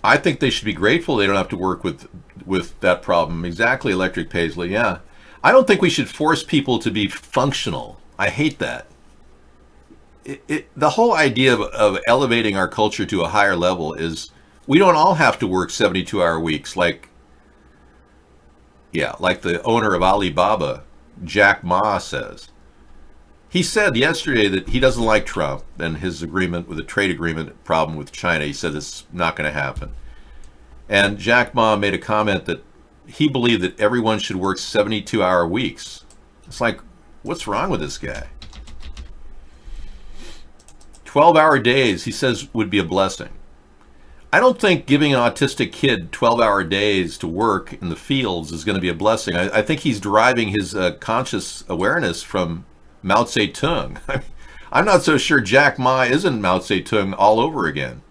I think they should be grateful they don't have to work with that problem. Exactly, Electric Paisley, yeah. I don't think we should force people to be functional. I hate that. The whole idea of elevating our culture to a higher level is we don't all have to work 72-hour weeks like the owner of Alibaba, Jack Ma, says. He said yesterday that he doesn't like Trump and his agreement with the trade agreement problem with China. He said it's not going to happen. And Jack Ma made a comment that he believed that everyone should work 72-hour weeks. It's like, what's wrong with this guy? 12-hour days, he says, would be a blessing. I don't think giving an autistic kid 12-hour days to work in the fields is going to be a blessing. I think he's deriving his conscious awareness from Mao Zedong. I'm not so sure Jack Ma isn't Mao Zedong all over again.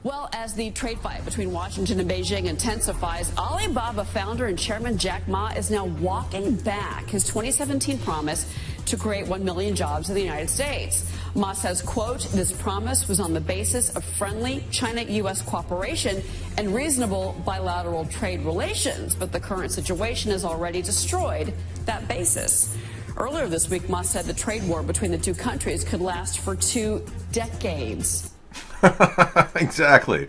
Well, as the trade fight between Washington and Beijing intensifies, Alibaba founder and chairman Jack Ma is now walking back his 2017 promise to create 1 million jobs in the United States. Ma says, quote, "This promise was on the basis of friendly China-U.S. cooperation and reasonable bilateral trade relations, but the current situation has already destroyed that basis." Earlier this week, Ma said the trade war between the two countries could last for 2 decades. Exactly.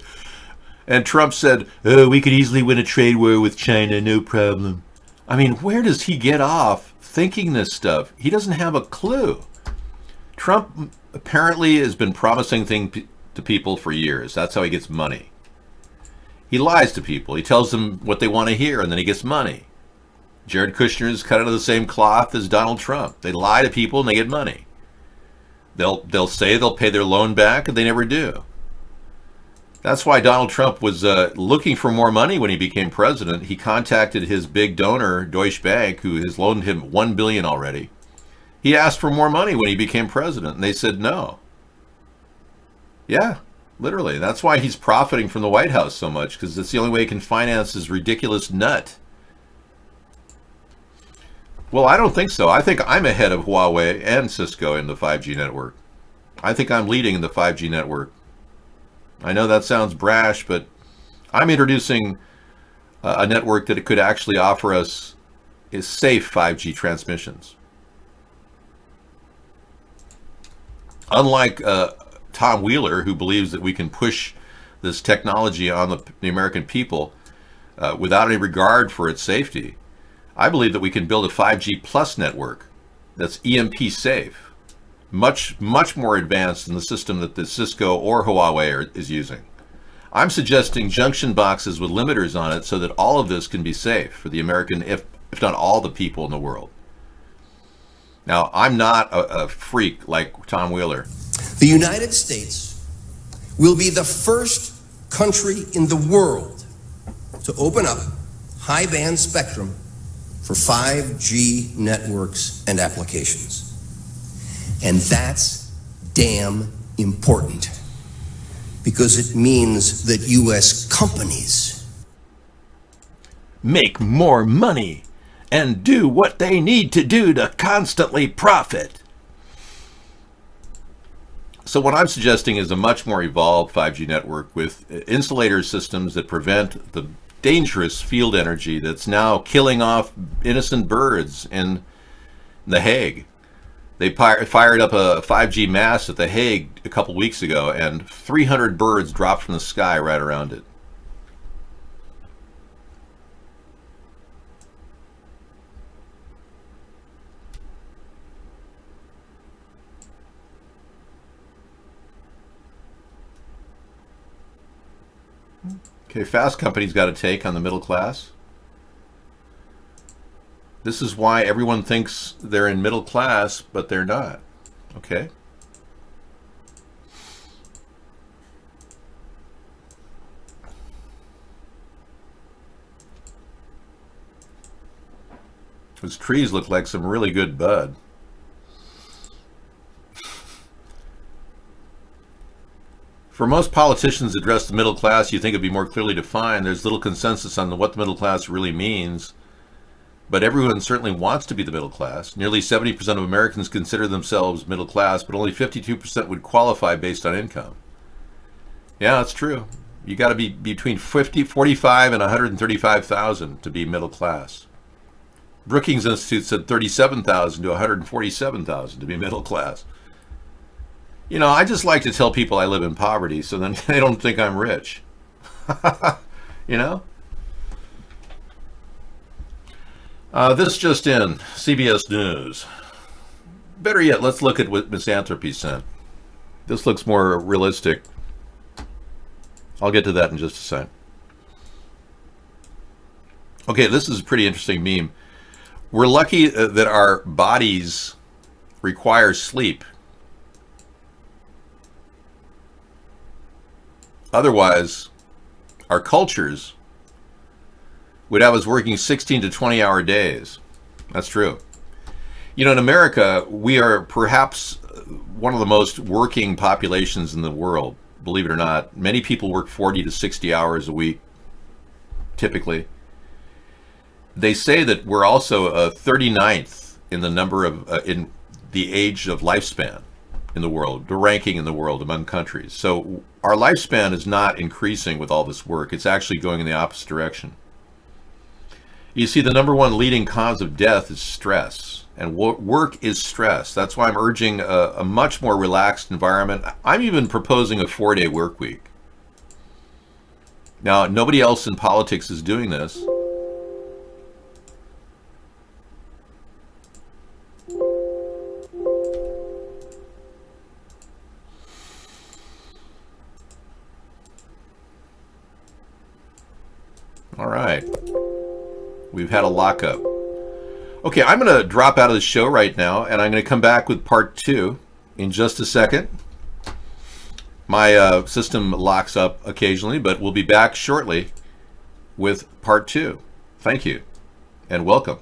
And Trump said, "Oh, we could easily win a trade war with China, no problem." I mean, where does he get off thinking this stuff? He doesn't have a clue. Trump apparently has been promising things to people for years. That's how he gets money. He lies to people. He tells them what they want to hear, and then he gets money. Jared Kushner is cut out of the same cloth as Donald Trump. They lie to people and they get money. They'll say they'll pay their loan back, and they never do. That's why Donald Trump was looking for more money when he became president. He contacted his big donor, Deutsche Bank, who has loaned him $1 billion already. He asked for more money when he became president, and they said no. Yeah, literally. That's why he's profiting from the White House so much, because it's the only way he can finance his ridiculous nut. Well, I don't think so. I think I'm ahead of Huawei and Cisco in the 5G network. I think I'm leading in the 5G network. I know that sounds brash, but I'm introducing a network that it could actually offer us is safe 5G transmissions. Unlike Tom Wheeler, who believes that we can push this technology on the American people without any regard for its safety, I believe that we can build a 5G plus network that's EMP safe, much more advanced than the system that the Cisco or Huawei is using. I'm suggesting junction boxes with limiters on it so that all of this can be safe for the American, if not all the people in the world. Now, I'm not a freak like Tom Wheeler. The United States will be the first country in the world to open up high-band spectrum for 5G networks and applications. And that's damn important, because it means that U.S. companies make more money and do what they need to do to constantly profit. So what I'm suggesting is a much more evolved 5G network with insulator systems that prevent the dangerous field energy that's now killing off innocent birds in The Hague. They fired up a 5G mast at The Hague a couple weeks ago, and 300 birds dropped from the sky right around it. Okay, Fast Company's got a take on the middle class. This is why everyone thinks they're in middle class, but they're not. Okay? Those trees look like some really good bud. For most politicians address the middle class, you think it'd be more clearly defined. There's little consensus on what the middle class really means. But everyone certainly wants to be the middle class. Nearly 70% of Americans consider themselves middle class, but only 52% would qualify based on income. Yeah, that's true. You got to be between 45 and 135,000 to be middle class. Brookings Institute said 37,000 to 147,000 to be middle class. You know, I just like to tell people I live in poverty so then they don't think I'm rich. You know? This just in, CBS News. Better yet, let's look at what Misanthropy sent. This looks more realistic. I'll get to that in just a second. Okay, this is a pretty interesting meme. We're lucky that our bodies require sleep. Otherwise, our cultures would have us working 16 to 20-hour days. That's true. You know, in America, we are perhaps one of the most working populations in the world, believe it or not. Many people work 40 to 60 hours a week, typically. They say that we're also 39th in the number of, in the age of lifespan in the world, the ranking in the world among countries. So our lifespan is not increasing with all this work. It's actually going in the opposite direction. You see, the number one leading cause of death is stress, and work is stress. That's why I'm urging a much more relaxed environment. I'm even proposing a 4-day work week. Now, nobody else in politics is doing this. All right. We've had a lockup. Okay, I'm going to drop out of the show right now, and I'm going to come back with part 2 in just a second. My system locks up occasionally, but we'll be back shortly with part 2. Thank you, and welcome.